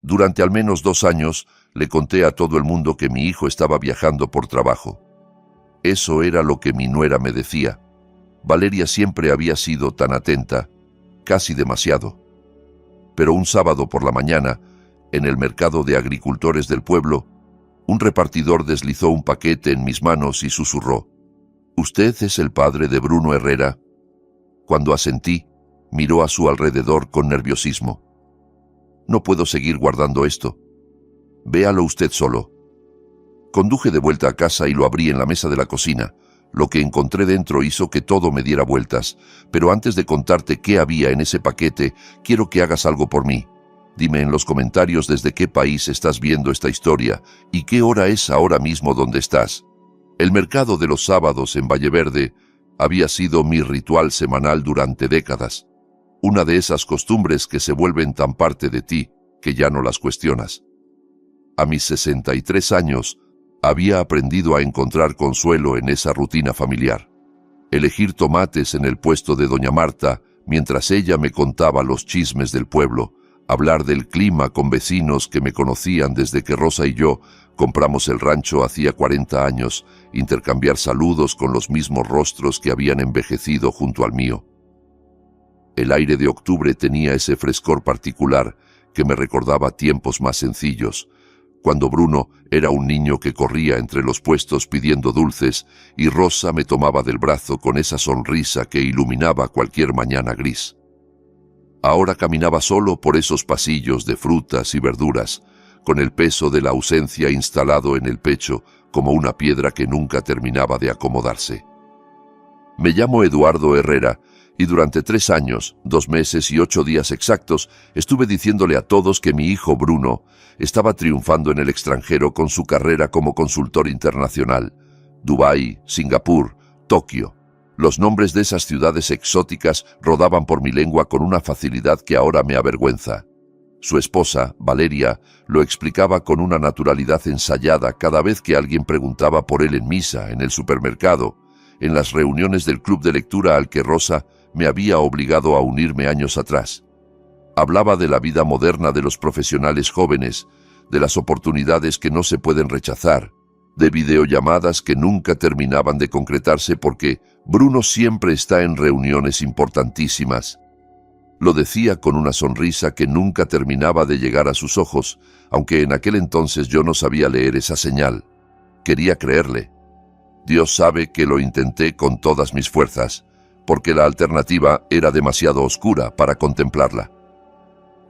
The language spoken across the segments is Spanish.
Durante al menos 2 años le conté a todo el mundo que mi hijo estaba viajando por trabajo. Eso era lo que mi nuera me decía. Valeria siempre había sido tan atenta, casi demasiado. Pero un sábado por la mañana, en el mercado de agricultores del pueblo, un repartidor deslizó un paquete en mis manos y susurró: «¿Usted es el padre de Bruno Herrera?» Cuando asentí, miró a su alrededor con nerviosismo. «No puedo seguir guardando esto. Véalo usted solo». Conduje de vuelta a casa y lo abrí en la mesa de la cocina. Lo que encontré dentro hizo que todo me diera vueltas. Pero antes de contarte qué había en ese paquete, quiero que hagas algo por mí. Dime en los comentarios desde qué país estás viendo esta historia y qué hora es ahora mismo donde estás. El mercado de los sábados en Valleverde había sido mi ritual semanal durante décadas. Una de esas costumbres que se vuelven tan parte de ti que ya no las cuestionas. A mis 63 años, había aprendido a encontrar consuelo en esa rutina familiar. Elegir tomates en el puesto de doña Marta mientras ella me contaba los chismes del pueblo, hablar del clima con vecinos que me conocían desde que Rosa y yo compramos el rancho hacía 40 años, intercambiar saludos con los mismos rostros que habían envejecido junto al mío. El aire de octubre tenía ese frescor particular que me recordaba tiempos más sencillos, cuando Bruno era un niño que corría entre los puestos pidiendo dulces y Rosa me tomaba del brazo con esa sonrisa que iluminaba cualquier mañana gris. Ahora caminaba solo por esos pasillos de frutas y verduras, con el peso de la ausencia instalado en el pecho como una piedra que nunca terminaba de acomodarse. Me llamo Eduardo Herrera, y durante 3 años, 2 meses y 8 días exactos, estuve diciéndole a todos que mi hijo Bruno estaba triunfando en el extranjero con su carrera como consultor internacional. Dubái, Singapur, Tokio. Los nombres de esas ciudades exóticas rodaban por mi lengua con una facilidad que ahora me avergüenza. Su esposa, Valeria, lo explicaba con una naturalidad ensayada cada vez que alguien preguntaba por él en misa, en el supermercado, en las reuniones del club de lectura al que Rosa me había obligado a unirme años atrás. Hablaba de la vida moderna de los profesionales jóvenes, de las oportunidades que no se pueden rechazar, de videollamadas que nunca terminaban de concretarse porque Bruno siempre está en reuniones importantísimas. Lo decía con una sonrisa que nunca terminaba de llegar a sus ojos, aunque en aquel entonces yo no sabía leer esa señal. Quería creerle. Dios sabe que lo intenté con todas mis fuerzas, porque la alternativa era demasiado oscura para contemplarla.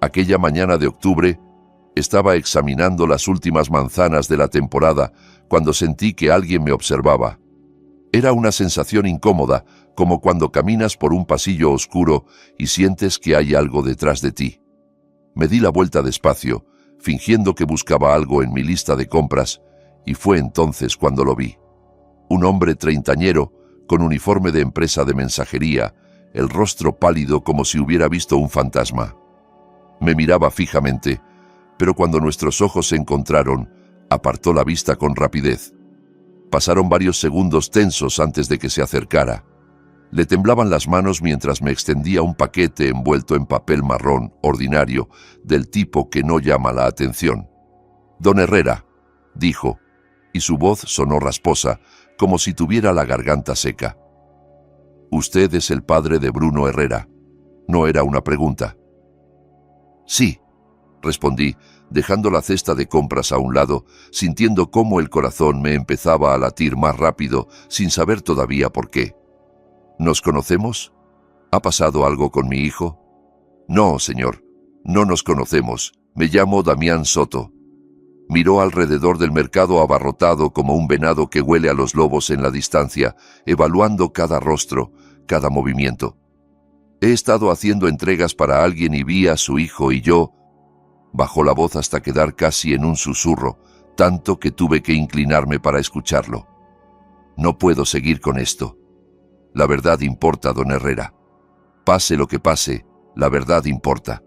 Aquella mañana de octubre, estaba examinando las últimas manzanas de la temporada cuando sentí que alguien me observaba. Era una sensación incómoda, como cuando caminas por un pasillo oscuro y sientes que hay algo detrás de ti. Me di la vuelta despacio, fingiendo que buscaba algo en mi lista de compras, y fue entonces cuando lo vi. Un hombre treintañero, con uniforme de empresa de mensajería, el rostro pálido como si hubiera visto un fantasma. Me miraba fijamente, pero cuando nuestros ojos se encontraron, apartó la vista con rapidez. Pasaron varios segundos tensos antes de que se acercara. Le temblaban las manos mientras me extendía un paquete envuelto en papel marrón, ordinario, del tipo que no llama la atención. «Don Herrera», dijo, y su voz sonó rasposa, como si tuviera la garganta seca. «Usted es el padre de Bruno Herrera». No era una pregunta. «Sí», respondí, dejando la cesta de compras a un lado, sintiendo cómo el corazón me empezaba a latir más rápido, sin saber todavía por qué. «¿Nos conocemos? ¿Ha pasado algo con mi hijo?» «No, señor, no nos conocemos. Me llamo Damián Soto». Miró alrededor del mercado abarrotado como un venado que huele a los lobos en la distancia, evaluando cada rostro, cada movimiento. «He estado haciendo entregas para alguien y vi a su hijo y yo...» Bajó la voz hasta quedar casi en un susurro, tanto que tuve que inclinarme para escucharlo. «No puedo seguir con esto. La verdad importa, don Herrera. Pase lo que pase, la verdad importa».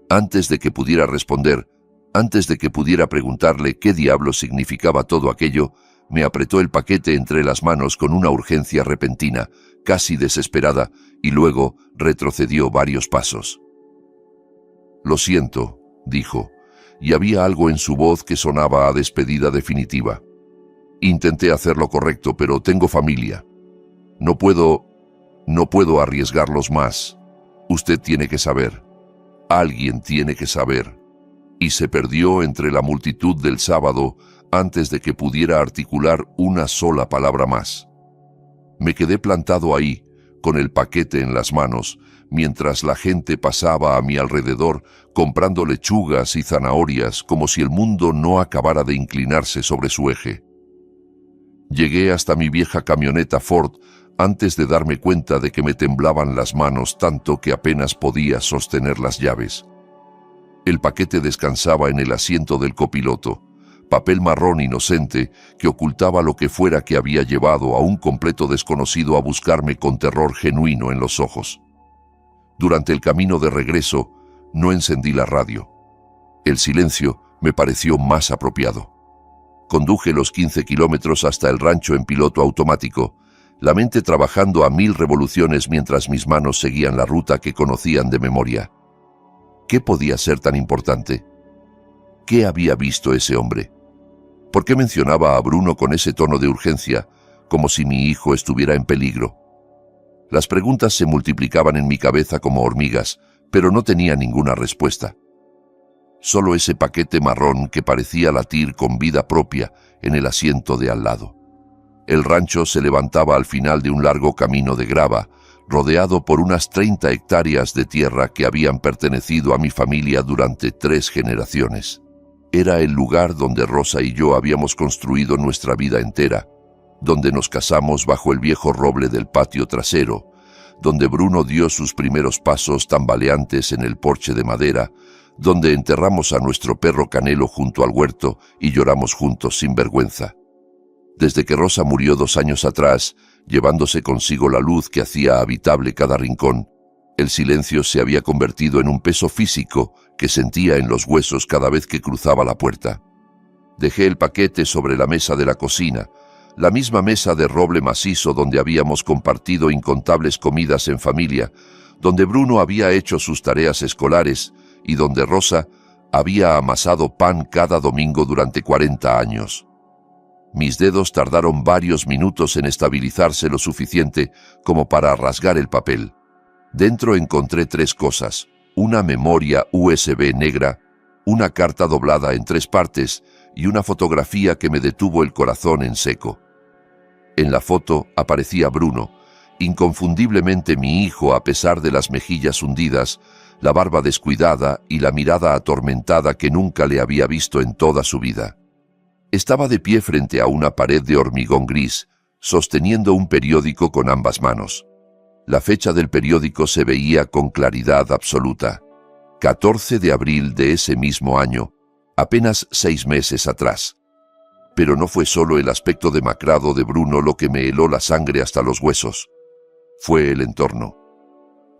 Antes de que pudiera responder, antes de que pudiera preguntarle qué diablo significaba todo aquello, me apretó el paquete entre las manos con una urgencia repentina, casi desesperada, y luego retrocedió varios pasos. «Lo siento», dijo, y había algo en su voz que sonaba a despedida definitiva. Intenté hacer lo correcto, pero tengo familia. No puedo arriesgarlos más. Usted tiene que saber. Alguien tiene que saber. Y se perdió entre la multitud del sábado antes de que pudiera articular una sola palabra más. Me quedé plantado ahí, con el paquete en las manos, mientras la gente pasaba a mi alrededor comprando lechugas y zanahorias como si el mundo no acabara de inclinarse sobre su eje. Llegué hasta mi vieja camioneta Ford antes de darme cuenta de que me temblaban las manos tanto que apenas podía sostener las llaves. El paquete descansaba en el asiento del copiloto, papel marrón inocente que ocultaba lo que fuera que había llevado a un completo desconocido a buscarme con terror genuino en los ojos. Durante el camino de regreso, no encendí la radio. El silencio me pareció más apropiado. Conduje los 15 kilómetros hasta el rancho en piloto automático, la mente trabajando a 1000 revoluciones mientras mis manos seguían la ruta que conocían de memoria. ¿Qué podía ser tan importante? ¿Qué había visto ese hombre? ¿Por qué mencionaba a Bruno con ese tono de urgencia, como si mi hijo estuviera en peligro? Las preguntas se multiplicaban en mi cabeza como hormigas, pero no tenía ninguna respuesta. Solo ese paquete marrón que parecía latir con vida propia en el asiento de al lado. El rancho se levantaba al final de un largo camino de grava, rodeado por unas 30 hectáreas de tierra que habían pertenecido a mi familia durante 3 generaciones. Era el lugar donde Rosa y yo habíamos construido nuestra vida entera, donde nos casamos bajo el viejo roble del patio trasero, donde Bruno dio sus primeros pasos tambaleantes en el porche de madera, donde enterramos a nuestro perro Canelo junto al huerto y lloramos juntos sin vergüenza. Desde que Rosa murió 2 años atrás, llevándose consigo la luz que hacía habitable cada rincón, el silencio se había convertido en un peso físico que sentía en los huesos cada vez que cruzaba la puerta. Dejé el paquete sobre la mesa de la cocina, la misma mesa de roble macizo donde habíamos compartido incontables comidas en familia, donde Bruno había hecho sus tareas escolares y donde Rosa había amasado pan cada domingo durante 40 años. Mis dedos tardaron varios minutos en estabilizarse lo suficiente como para rasgar el papel. Dentro encontré 3 cosas: una memoria USB negra, una carta doblada en 3 partes y una fotografía que me detuvo el corazón en seco. En la foto aparecía Bruno, inconfundiblemente mi hijo a pesar de las mejillas hundidas, la barba descuidada y la mirada atormentada que nunca le había visto en toda su vida. Estaba de pie frente a una pared de hormigón gris, sosteniendo un periódico con ambas manos. La fecha del periódico se veía con claridad absoluta: 14 de abril de ese mismo año, apenas 6 meses atrás. Pero no fue solo el aspecto demacrado de Bruno lo que me heló la sangre hasta los huesos. Fue el entorno.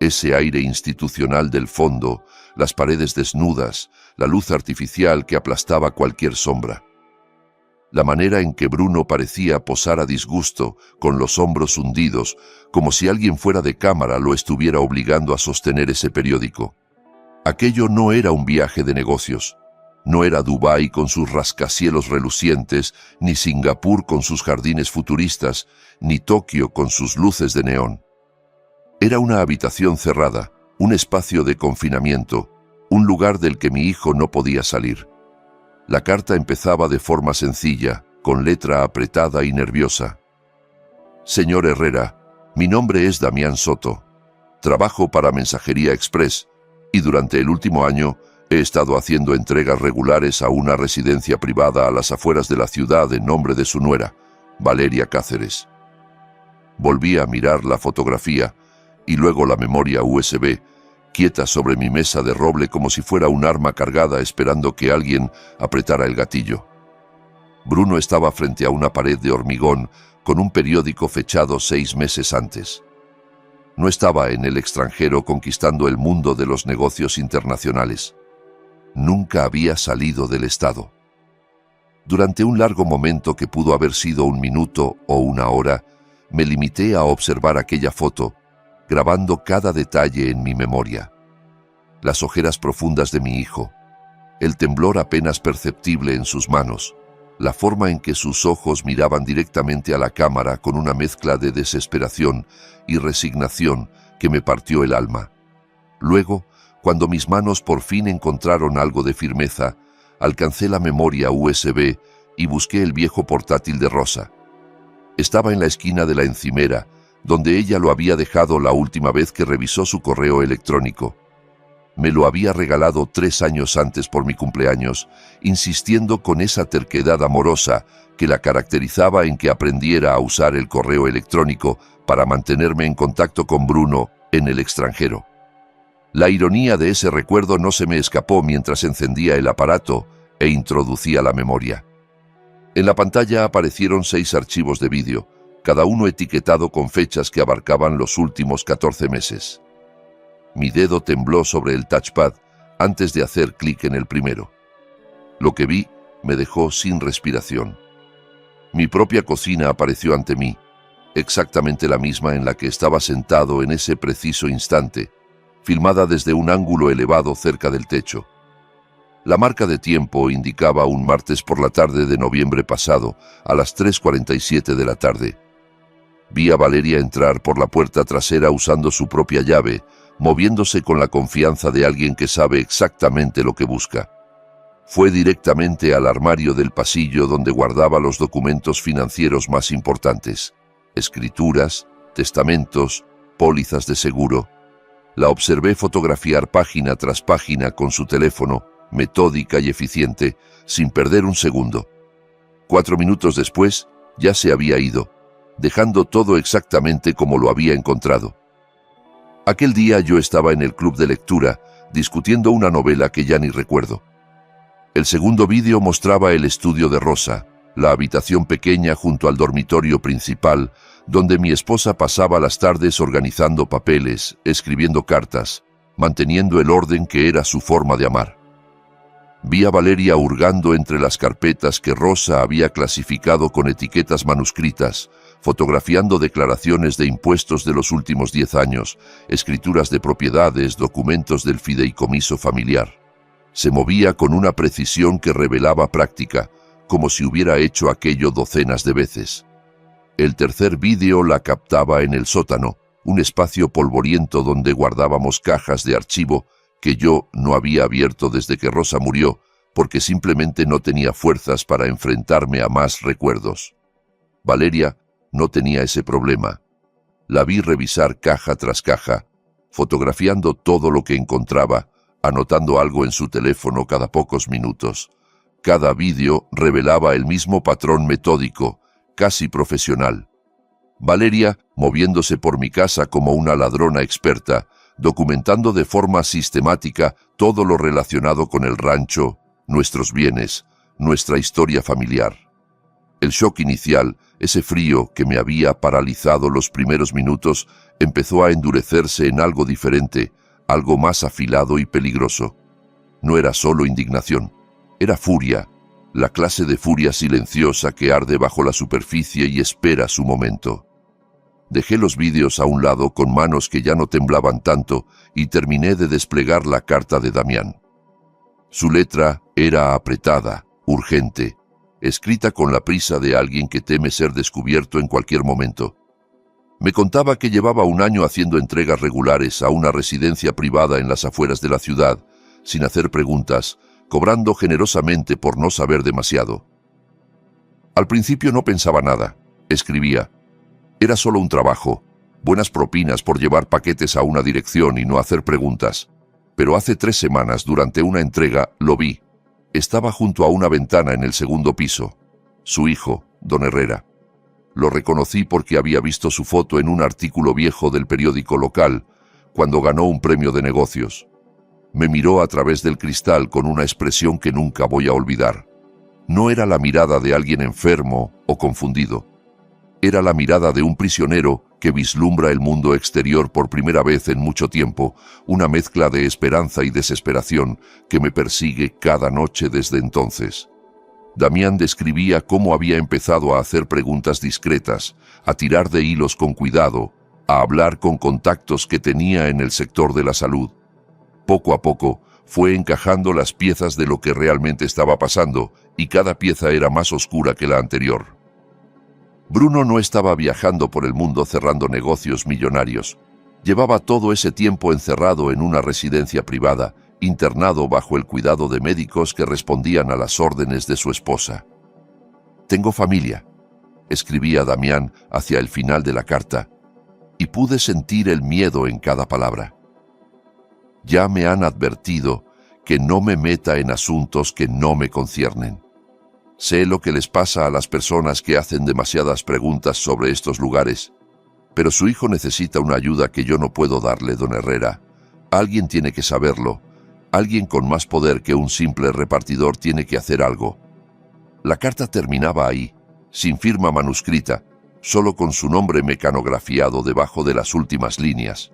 Ese aire institucional del fondo, las paredes desnudas, la luz artificial que aplastaba cualquier sombra. La manera en que Bruno parecía posar a disgusto, con los hombros hundidos, como si alguien fuera de cámara lo estuviera obligando a sostener ese periódico. Aquello no era un viaje de negocios. No era Dubái con sus rascacielos relucientes, ni Singapur con sus jardines futuristas, ni Tokio con sus luces de neón. Era una habitación cerrada, un espacio de confinamiento, un lugar del que mi hijo no podía salir. La carta empezaba de forma sencilla, con letra apretada y nerviosa. Señor Herrera, mi nombre es Damián Soto. Trabajo para Mensajería Express y durante el último año he estado haciendo entregas regulares a una residencia privada a las afueras de la ciudad en nombre de su nuera, Valeria Cáceres. Volví a mirar la fotografía y luego la memoria USB, quieta sobre mi mesa de roble como si fuera un arma cargada esperando que alguien apretara el gatillo. Bruno estaba frente a una pared de hormigón con un periódico fechado 6 meses antes. No estaba en el extranjero conquistando el mundo de los negocios internacionales. Nunca había salido del Estado. Durante un largo momento que pudo haber sido 1 minuto o 1 hora, me limité a observar aquella foto, grabando cada detalle en mi memoria. Las ojeras profundas de mi hijo, el temblor apenas perceptible en sus manos, la forma en que sus ojos miraban directamente a la cámara con una mezcla de desesperación y resignación que me partió el alma. Luego, cuando mis manos por fin encontraron algo de firmeza, alcancé la memoria USB y busqué el viejo portátil de Rosa. Estaba en la esquina de la encimera, donde ella lo había dejado la última vez que revisó su correo electrónico. Me lo había regalado 3 años antes por mi cumpleaños, insistiendo con esa terquedad amorosa que la caracterizaba en que aprendiera a usar el correo electrónico para mantenerme en contacto con Bruno en el extranjero. La ironía de ese recuerdo no se me escapó mientras encendía el aparato e introducía la memoria. En la pantalla aparecieron 6 archivos de vídeo, cada uno etiquetado con fechas que abarcaban los últimos 14 meses. Mi dedo tembló sobre el touchpad antes de hacer clic en el primero. Lo que vi me dejó sin respiración. Mi propia cocina apareció ante mí, exactamente la misma en la que estaba sentado en ese preciso instante, filmada desde un ángulo elevado cerca del techo. La marca de tiempo indicaba un martes por la tarde de noviembre pasado, a las 3:47 de la tarde. Vi a Valeria entrar por la puerta trasera usando su propia llave, moviéndose con la confianza de alguien que sabe exactamente lo que busca. Fue directamente al armario del pasillo donde guardaba los documentos financieros más importantes: escrituras, testamentos, pólizas de seguro. La observé fotografiar página tras página con su teléfono, metódica y eficiente, sin perder un segundo. 4 minutos después, ya se había ido, dejando todo exactamente como lo había encontrado. Aquel día yo estaba en el club de lectura, discutiendo una novela que ya ni recuerdo. El segundo vídeo mostraba el estudio de Rosa, la habitación pequeña junto al dormitorio principal, donde mi esposa pasaba las tardes organizando papeles, escribiendo cartas, manteniendo el orden que era su forma de amar. Vi a Valeria hurgando entre las carpetas que Rosa había clasificado con etiquetas manuscritas, fotografiando declaraciones de impuestos de los últimos 10 años, escrituras de propiedades, documentos del fideicomiso familiar. Se movía con una precisión que revelaba práctica, como si hubiera hecho aquello docenas de veces. El tercer vídeo la captaba en el sótano, un espacio polvoriento donde guardábamos cajas de archivo que yo no había abierto desde que Rosa murió, porque simplemente no tenía fuerzas para enfrentarme a más recuerdos. Valeria no tenía ese problema. La vi revisar caja tras caja, fotografiando todo lo que encontraba, anotando algo en su teléfono cada pocos minutos. Cada vídeo revelaba el mismo patrón metódico, casi profesional. Valeria, moviéndose por mi casa como una ladrona experta, documentando de forma sistemática todo lo relacionado con el rancho, nuestros bienes, nuestra historia familiar. El shock inicial, ese frío que me había paralizado los primeros minutos, empezó a endurecerse en algo diferente, algo más afilado y peligroso. No era solo indignación, era furia, la clase de furia silenciosa que arde bajo la superficie y espera su momento. Dejé los vídeos a un lado con manos que ya no temblaban tanto y terminé de desplegar la carta de Damián. Su letra era apretada, urgente, escrita con la prisa de alguien que teme ser descubierto en cualquier momento. Me contaba que llevaba 1 año haciendo entregas regulares a una residencia privada en las afueras de la ciudad, sin hacer preguntas, cobrando generosamente por no saber demasiado. Al principio no pensaba nada, escribía. Era solo un trabajo, buenas propinas por llevar paquetes a una dirección y no hacer preguntas. Pero hace 3 semanas, durante una entrega, lo vi. Estaba junto a una ventana en el 2.º piso. Su hijo, don Herrera. Lo reconocí porque había visto su foto en un artículo viejo del periódico local, cuando ganó un premio de negocios. Me miró a través del cristal con una expresión que nunca voy a olvidar. No era la mirada de alguien enfermo o confundido. Era la mirada de un prisionero que vislumbra el mundo exterior por primera vez en mucho tiempo, una mezcla de esperanza y desesperación que me persigue cada noche desde entonces. Damián describía cómo había empezado a hacer preguntas discretas, a tirar de hilos con cuidado, a hablar con contactos que tenía en el sector de la salud. Poco a poco fue encajando las piezas de lo que realmente estaba pasando, y cada pieza era más oscura que la anterior. Bruno no estaba viajando por el mundo cerrando negocios millonarios. Llevaba todo ese tiempo encerrado en una residencia privada, internado bajo el cuidado de médicos que respondían a las órdenes de su esposa. «Tengo familia», escribía Damián hacia el final de la carta, y pude sentir el miedo en cada palabra. «Ya me han advertido que no me meta en asuntos que no me conciernen. Sé lo que les pasa a las personas que hacen demasiadas preguntas sobre estos lugares, pero su hijo necesita una ayuda que yo no puedo darle, don Herrera. Alguien tiene que saberlo. Alguien con más poder que un simple repartidor tiene que hacer algo». La carta terminaba ahí, sin firma manuscrita, solo con su nombre mecanografiado debajo de las últimas líneas.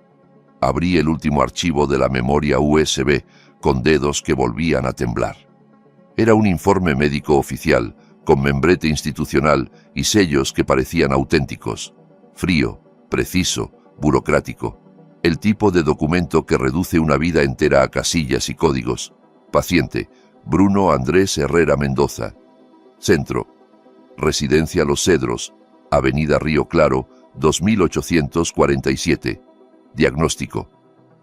Abrí el último archivo de la memoria USB con dedos que volvían a temblar. Era un informe médico oficial, con membrete institucional y sellos que parecían auténticos. Frío, preciso, burocrático. El tipo de documento que reduce una vida entera a casillas y códigos. Paciente, Bruno Andrés Herrera Mendoza. Centro, Residencia Los Cedros, Avenida Río Claro, 2847. Diagnóstico: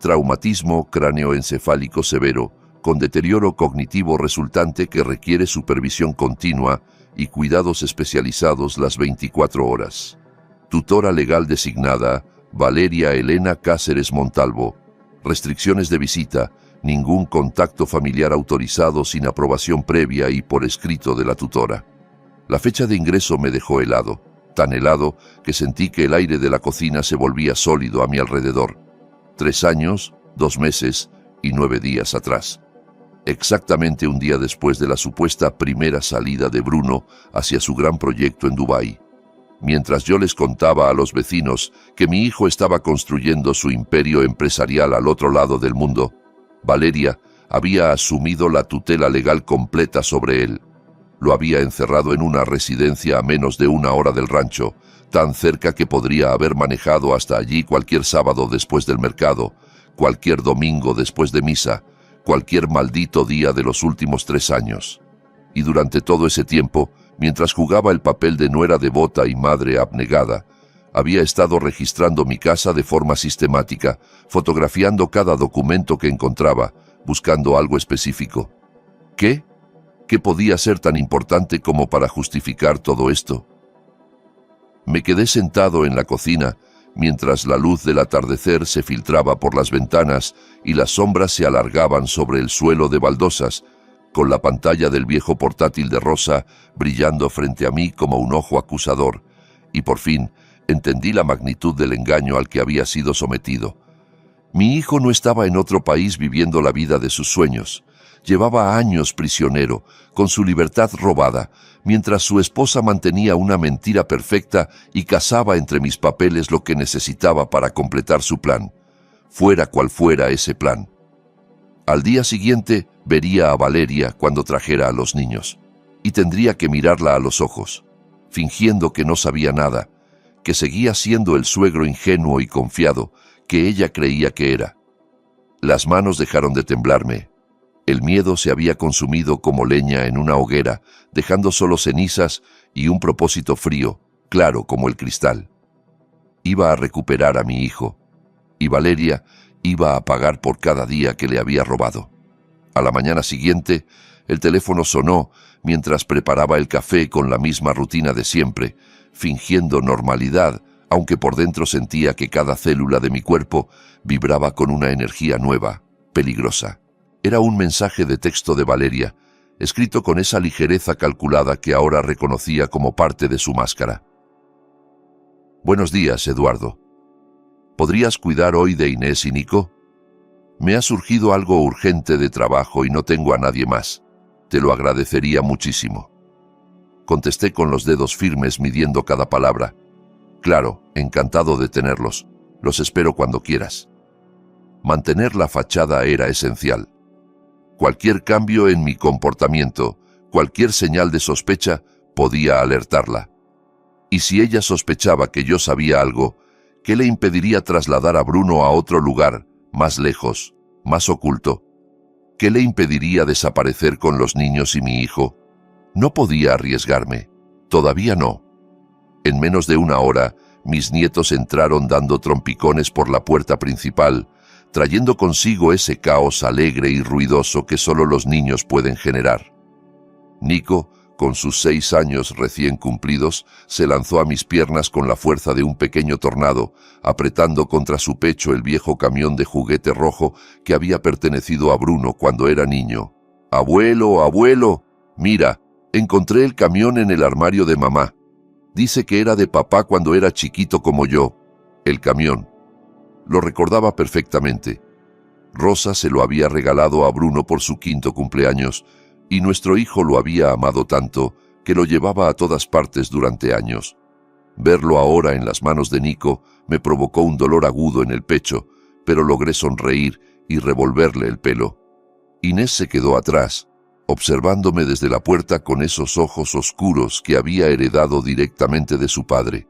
traumatismo cráneoencefálico severo, con deterioro cognitivo resultante que requiere supervisión continua y cuidados especializados las 24 horas. Tutora legal designada: Valeria Elena Cáceres Montalvo. Restricciones de visita: ningún contacto familiar autorizado sin aprobación previa y por escrito de la tutora. La fecha de ingreso me dejó helado, tan helado que sentí que el aire de la cocina se volvía sólido a mi alrededor. 3 años, 2 meses y 9 días atrás. Exactamente un día después de la supuesta primera salida de Bruno hacia su gran proyecto en Dubái. Mientras yo les contaba a los vecinos que mi hijo estaba construyendo su imperio empresarial al otro lado del mundo, Valeria había asumido la tutela legal completa sobre él. Lo había encerrado en una residencia a menos de 1 hora del rancho, tan cerca que podría haber manejado hasta allí cualquier sábado después del mercado, cualquier domingo después de misa, cualquier maldito día de los últimos 3 años. Y durante todo ese tiempo, mientras jugaba el papel de nuera devota y madre abnegada, había estado registrando mi casa de forma sistemática, fotografiando cada documento que encontraba, buscando algo específico. ¿Qué? ¿Qué podía ser tan importante como para justificar todo esto? Me quedé sentado en la cocina, mientras la luz del atardecer se filtraba por las ventanas y las sombras se alargaban sobre el suelo de baldosas, con la pantalla del viejo portátil de Rosa brillando frente a mí como un ojo acusador, y por fin entendí la magnitud del engaño al que había sido sometido. Mi hijo no estaba en otro país viviendo la vida de sus sueños. Llevaba años prisionero, con su libertad robada, mientras su esposa mantenía una mentira perfecta y cazaba entre mis papeles lo que necesitaba para completar su plan, fuera cual fuera ese plan. Al día siguiente vería a Valeria cuando trajera a los niños, y tendría que mirarla a los ojos, fingiendo que no sabía nada, que seguía siendo el suegro ingenuo y confiado que ella creía que era. Las manos dejaron de temblarme. El miedo se había consumido como leña en una hoguera, dejando solo cenizas y un propósito frío, claro como el cristal. Iba a recuperar a mi hijo, y Valeria iba a pagar por cada día que le había robado. A la mañana siguiente, el teléfono sonó mientras preparaba el café con la misma rutina de siempre, fingiendo normalidad, aunque por dentro sentía que cada célula de mi cuerpo vibraba con una energía nueva, peligrosa. Era un mensaje de texto de Valeria, escrito con esa ligereza calculada que ahora reconocía como parte de su máscara. Buenos días, Eduardo. ¿Podrías cuidar hoy de Inés y Nico? Me ha surgido algo urgente de trabajo y no tengo a nadie más. Te lo agradecería muchísimo. Contesté con los dedos firmes midiendo cada palabra. Claro, encantado de tenerlos. Los espero cuando quieras. Mantener la fachada era esencial. Cualquier cambio en mi comportamiento, cualquier señal de sospecha, podía alertarla. Y si ella sospechaba que yo sabía algo, ¿qué le impediría trasladar a Bruno a otro lugar, más lejos, más oculto? ¿Qué le impediría desaparecer con los niños y mi hijo? No podía arriesgarme. Todavía no. En menos de una hora, mis nietos entraron dando trompicones por la puerta principal, trayendo consigo ese caos alegre y ruidoso que solo los niños pueden generar. Nico, con sus 6 años recién cumplidos, se lanzó a mis piernas con la fuerza de un pequeño tornado, apretando contra su pecho el viejo camión de juguete rojo que había pertenecido a Bruno cuando era niño. «Abuelo, abuelo, mira, encontré el camión en el armario de mamá. Dice que era de papá cuando era chiquito como yo. El camión». Lo recordaba perfectamente. Rosa se lo había regalado a Bruno por su 5º cumpleaños, y nuestro hijo lo había amado tanto que lo llevaba a todas partes durante años. Verlo ahora en las manos de Nico me provocó un dolor agudo en el pecho, pero logré sonreír y revolverle el pelo. Inés se quedó atrás, observándome desde la puerta con esos ojos oscuros que había heredado directamente de su padre.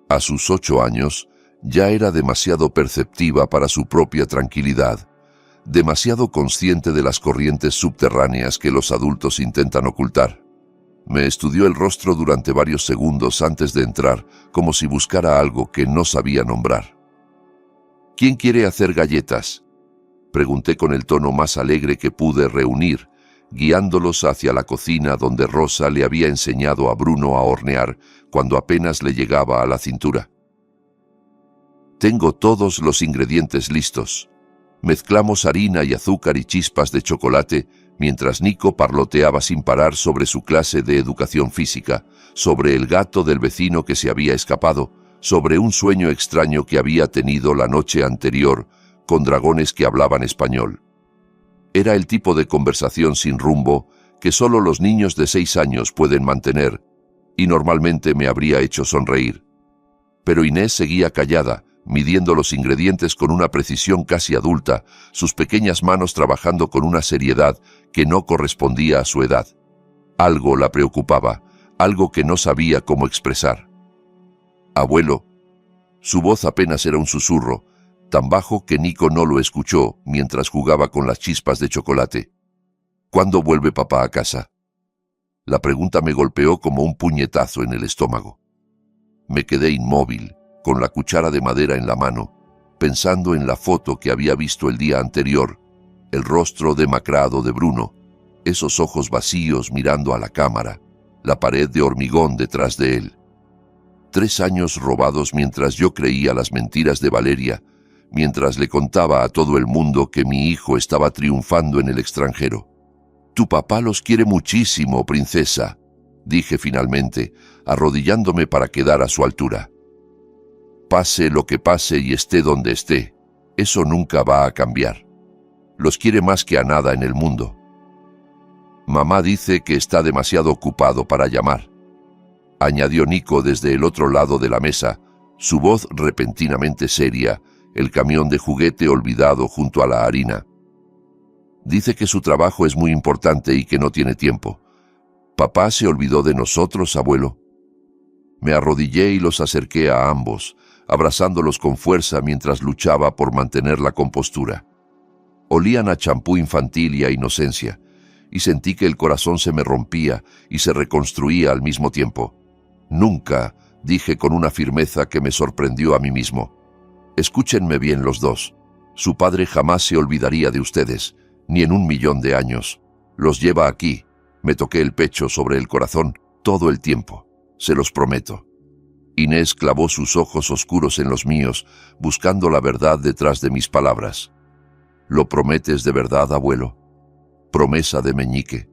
A sus 8 años, ya era demasiado perceptiva para su propia tranquilidad, demasiado consciente de las corrientes subterráneas que los adultos intentan ocultar. Me estudió el rostro durante varios segundos antes de entrar, como si buscara algo que no sabía nombrar. «¿Quién quiere hacer galletas?», pregunté con el tono más alegre que pude reunir, guiándolos hacia la cocina donde Rosa le había enseñado a Bruno a hornear cuando apenas le llegaba a la cintura. «Tengo todos los ingredientes listos». Mezclamos harina y azúcar y chispas de chocolate mientras Nico parloteaba sin parar sobre su clase de educación física, sobre el gato del vecino que se había escapado, sobre un sueño extraño que había tenido la noche anterior con dragones que hablaban español. Era el tipo de conversación sin rumbo que solo los niños de 6 años pueden mantener, y normalmente me habría hecho sonreír. Pero Inés seguía callada, midiendo los ingredientes con una precisión casi adulta, sus pequeñas manos trabajando con una seriedad que no correspondía a su edad. Algo la preocupaba, algo que no sabía cómo expresar. «Abuelo». Su voz apenas era un susurro, tan bajo que Nico no lo escuchó mientras jugaba con las chispas de chocolate. «¿Cuándo vuelve papá a casa?». La pregunta me golpeó como un puñetazo en el estómago. Me quedé inmóvil, con la cuchara de madera en la mano, pensando en la foto que había visto el día anterior, el rostro demacrado de Bruno, esos ojos vacíos mirando a la cámara, la pared de hormigón detrás de él. 3 años robados mientras yo creía las mentiras de Valeria, mientras le contaba a todo el mundo que mi hijo estaba triunfando en el extranjero. «Tu papá los quiere muchísimo, princesa», dije finalmente, arrodillándome para quedar a su altura. «Pase lo que pase y esté donde esté, eso nunca va a cambiar. Los quiere más que a nada en el mundo». «Mamá dice que está demasiado ocupado para llamar», añadió Nico desde el otro lado de la mesa, su voz repentinamente seria, el camión de juguete olvidado junto a la harina. «Dice que su trabajo es muy importante y que no tiene tiempo. ¿Papá se olvidó de nosotros, abuelo?». Me arrodillé y los acerqué a ambos, abrazándolos con fuerza mientras luchaba por mantener la compostura. Olían a champú infantil y a inocencia, y sentí que el corazón se me rompía y se reconstruía al mismo tiempo. «Nunca», dije con una firmeza que me sorprendió a mí mismo. «Escúchenme bien los dos. Su padre jamás se olvidaría de ustedes, ni en 1.000.000 de años. Los lleva aquí». Me toqué el pecho sobre el corazón todo el tiempo. «Se los prometo». Inés clavó sus ojos oscuros en los míos, buscando la verdad detrás de mis palabras. «¿Lo prometes de verdad, abuelo?». «Promesa de meñique».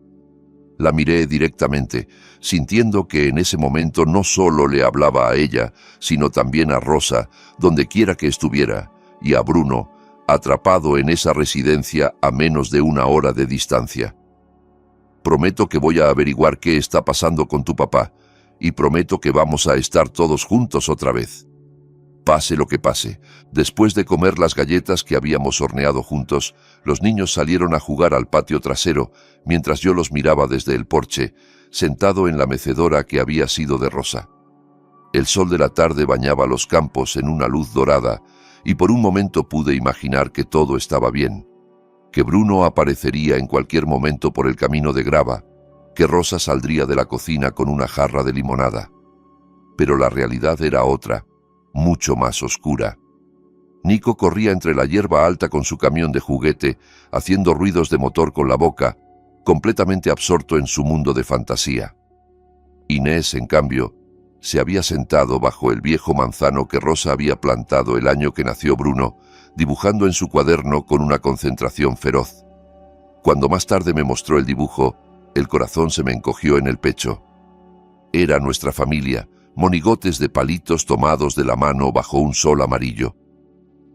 La miré directamente, sintiendo que en ese momento no solo le hablaba a ella, sino también a Rosa, donde quiera que estuviera, y a Bruno, atrapado en esa residencia a menos de 1 hora de distancia. «Prometo que voy a averiguar qué está pasando con tu papá, y prometo que vamos a estar todos juntos otra vez. Pase lo que pase». Después de comer las galletas que habíamos horneado juntos, los niños salieron a jugar al patio trasero, mientras yo los miraba desde el porche, sentado en la mecedora que había sido de Rosa. El sol de la tarde bañaba los campos en una luz dorada, y por un momento pude imaginar que todo estaba bien, que Bruno aparecería en cualquier momento por el camino de grava, que Rosa saldría de la cocina con una jarra de limonada. Pero la realidad era otra, mucho más oscura. Nico corría entre la hierba alta con su camión de juguete, haciendo ruidos de motor con la boca, completamente absorto en su mundo de fantasía. Inés, en cambio, se había sentado bajo el viejo manzano que Rosa había plantado el año que nació Bruno, dibujando en su cuaderno con una concentración feroz. Cuando más tarde me mostró el dibujo, el corazón se me encogió en el pecho. Era nuestra familia, monigotes de palitos tomados de la mano bajo un sol amarillo.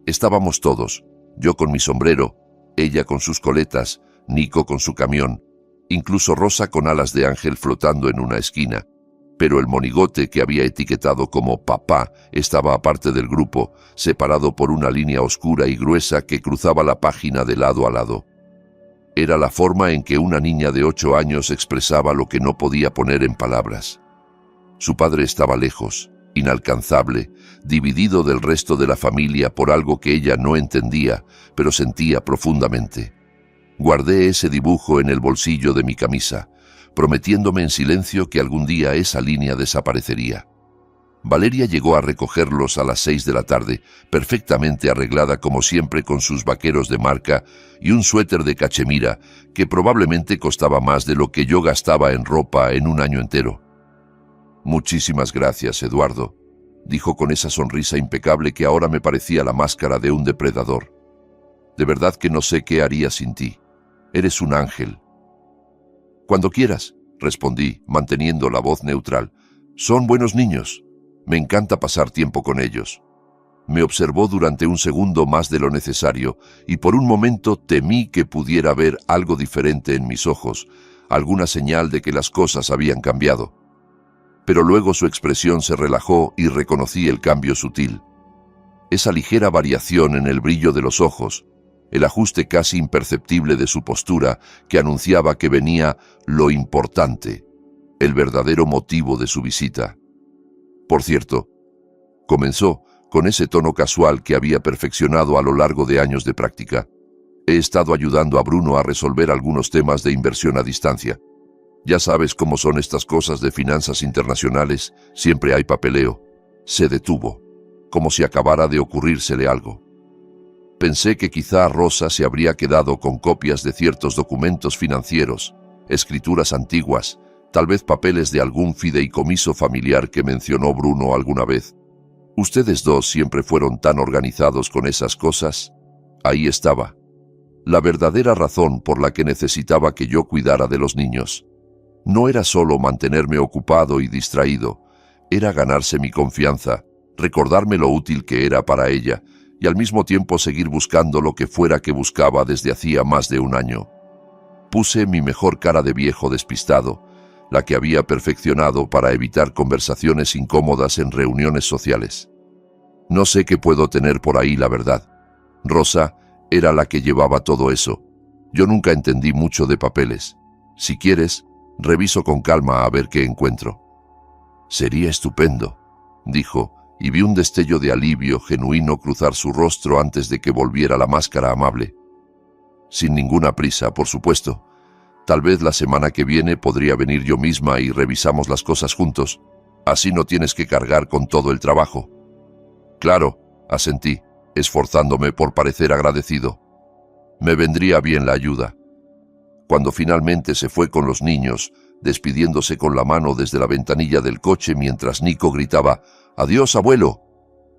Estábamos todos, yo con mi sombrero, ella con sus coletas, Nico con su camión, incluso Rosa con alas de ángel flotando en una esquina, pero el monigote que había etiquetado como papá estaba aparte del grupo, separado por una línea oscura y gruesa que cruzaba la página de lado a lado. Era la forma en que una niña de 8 años expresaba lo que no podía poner en palabras. Su padre estaba lejos, inalcanzable, dividido del resto de la familia por algo que ella no entendía, pero sentía profundamente. Guardé ese dibujo en el bolsillo de mi camisa, prometiéndome en silencio que algún día esa línea desaparecería. Valeria llegó a recogerlos a las 6 de la tarde, perfectamente arreglada como siempre con sus vaqueros de marca y un suéter de cachemira que probablemente costaba más de lo que yo gastaba en ropa en un año entero. «Muchísimas gracias, Eduardo», dijo con esa sonrisa impecable que ahora me parecía la máscara de un depredador. «De verdad que no sé qué haría sin ti. Eres un ángel». «Cuando quieras», respondí, manteniendo la voz neutral. «Son buenos niños. Me encanta pasar tiempo con ellos». Me observó durante un segundo más de lo necesario y por un momento temí que pudiera ver algo diferente en mis ojos, alguna señal de que las cosas habían cambiado. Pero luego su expresión se relajó y reconocí el cambio sutil. Esa ligera variación en el brillo de los ojos, el ajuste casi imperceptible de su postura que anunciaba que venía lo importante, el verdadero motivo de su visita. «Por cierto», comenzó, con ese tono casual que había perfeccionado a lo largo de años de práctica, «he estado ayudando a Bruno a resolver algunos temas de inversión a distancia. Ya sabes cómo son estas cosas de finanzas internacionales, siempre hay papeleo». Se detuvo, como si acabara de ocurrírsele algo. Pensé que quizá Rosa se habría quedado con copias de ciertos documentos financieros, escrituras antiguas, tal vez papeles de algún fideicomiso familiar que mencionó Bruno alguna vez. «Ustedes dos siempre fueron tan organizados con esas cosas». Ahí estaba, la verdadera razón por la que necesitaba que yo cuidara de los niños. No era solo mantenerme ocupado y distraído, era ganarse mi confianza, recordarme lo útil que era para ella y al mismo tiempo seguir buscando lo que fuera que buscaba desde hacía más de un año. Puse mi mejor cara de viejo despistado, la que había perfeccionado para evitar conversaciones incómodas en reuniones sociales. «No sé qué puedo tener por ahí, la verdad. Rosa era la que llevaba todo eso. Yo nunca entendí mucho de papeles. Si quieres, reviso con calma a ver qué encuentro». «Sería estupendo», dijo, y vi un destello de alivio genuino cruzar su rostro antes de que volviera la máscara amable. «Sin ninguna prisa, por supuesto. Tal vez la semana que viene podría venir yo misma y revisamos las cosas juntos. Así no tienes que cargar con todo el trabajo». «Claro», asentí, esforzándome por parecer agradecido. «Me vendría bien la ayuda». Cuando finalmente se fue con los niños, despidiéndose con la mano desde la ventanilla del coche mientras Nico gritaba «¡Adiós, abuelo!»,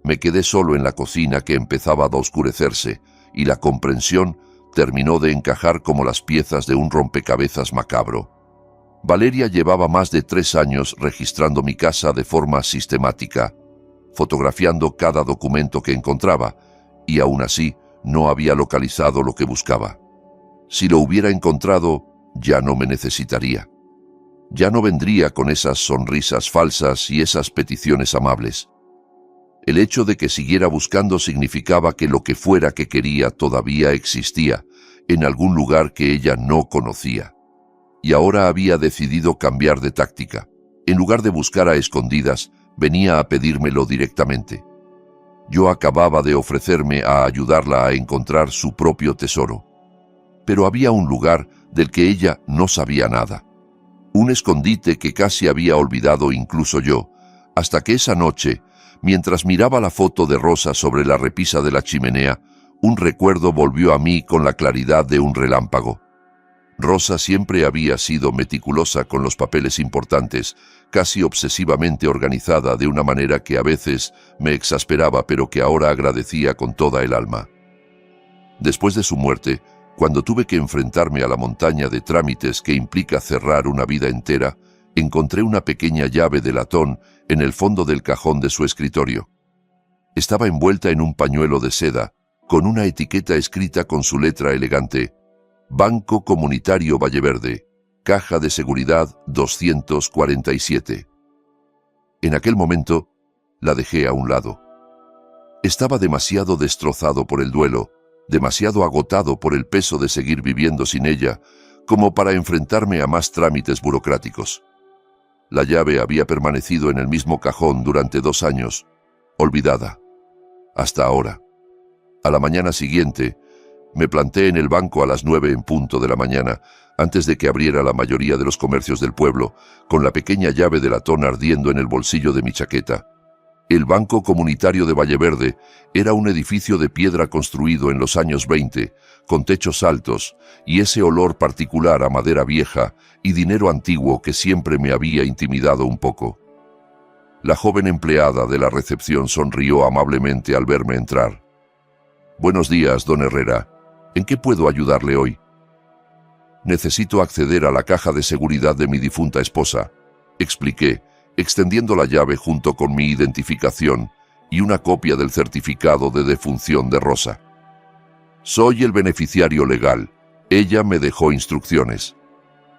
me quedé solo en la cocina que empezaba a oscurecerse y la comprensión terminó de encajar como las piezas de un rompecabezas macabro. Valeria llevaba más de 3 años registrando mi casa de forma sistemática, fotografiando cada documento que encontraba, y aún así no había localizado lo que buscaba. Si lo hubiera encontrado, ya no me necesitaría. Ya no vendría con esas sonrisas falsas y esas peticiones amables. El hecho de que siguiera buscando significaba que lo que fuera que quería todavía existía, en algún lugar que ella no conocía. Y ahora había decidido cambiar de táctica. En lugar de buscar a escondidas, venía a pedírmelo directamente. Yo acababa de ofrecerme a ayudarla a encontrar su propio tesoro. pero había un lugar del que ella no sabía nada. Un escondite que casi había olvidado incluso yo, hasta que esa noche, mientras miraba la foto de Rosa sobre la repisa de la chimenea, un recuerdo volvió a mí con la claridad de un relámpago. Rosa siempre había sido meticulosa con los papeles importantes, casi obsesivamente organizada de una manera que a veces me exasperaba, pero que ahora agradecía con toda el alma. Después de su muerte, cuando tuve que enfrentarme a la montaña de trámites que implica cerrar una vida entera, encontré una pequeña llave de latón en el fondo del cajón de su escritorio. Estaba envuelta en un pañuelo de seda, con una etiqueta escrita con su letra elegante: Banco Comunitario Valleverde, Caja de Seguridad 247. En aquel momento, la dejé a un lado. Estaba demasiado destrozado por el duelo, demasiado agotado por el peso de seguir viviendo sin ella, como para enfrentarme a más trámites burocráticos. La llave había permanecido en el mismo cajón durante 2 años, olvidada. Hasta ahora. A la mañana siguiente, me planté en el banco a las 9 en punto de la mañana, antes de que abriera la mayoría de los comercios del pueblo, con la pequeña llave de latón ardiendo en el bolsillo de mi chaqueta. El Banco Comunitario de Valleverde era un edificio de piedra construido en los años 20, con techos altos, y ese olor particular a madera vieja y dinero antiguo que siempre me había intimidado un poco. La joven empleada de la recepción sonrió amablemente al verme entrar. «Buenos días, don Herrera. ¿En qué puedo ayudarle hoy?» «Necesito acceder a la caja de seguridad de mi difunta esposa», expliqué, extendiendo la llave junto con mi identificación y una copia del certificado de defunción de Rosa. «Soy el beneficiario legal. Ella me dejó instrucciones».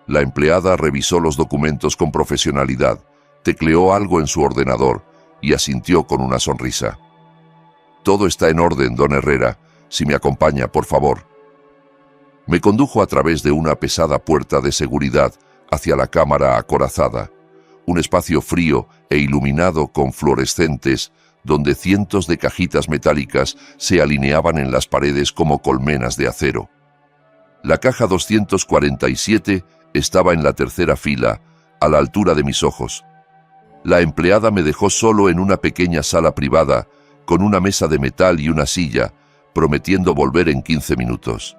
La empleada revisó los documentos con profesionalidad, tecleó algo en su ordenador y asintió con una sonrisa. «Todo está en orden, don Herrera. Si me acompaña, por favor». Me condujo a través de una pesada puerta de seguridad hacia la cámara acorazada, un espacio frío e iluminado con fluorescentes, donde cientos de cajitas metálicas se alineaban en las paredes como colmenas de acero. La caja 247 estaba en la tercera fila, a la altura de mis ojos. La empleada me dejó solo en una pequeña sala privada, con una mesa de metal y una silla, prometiendo volver en 15 minutos.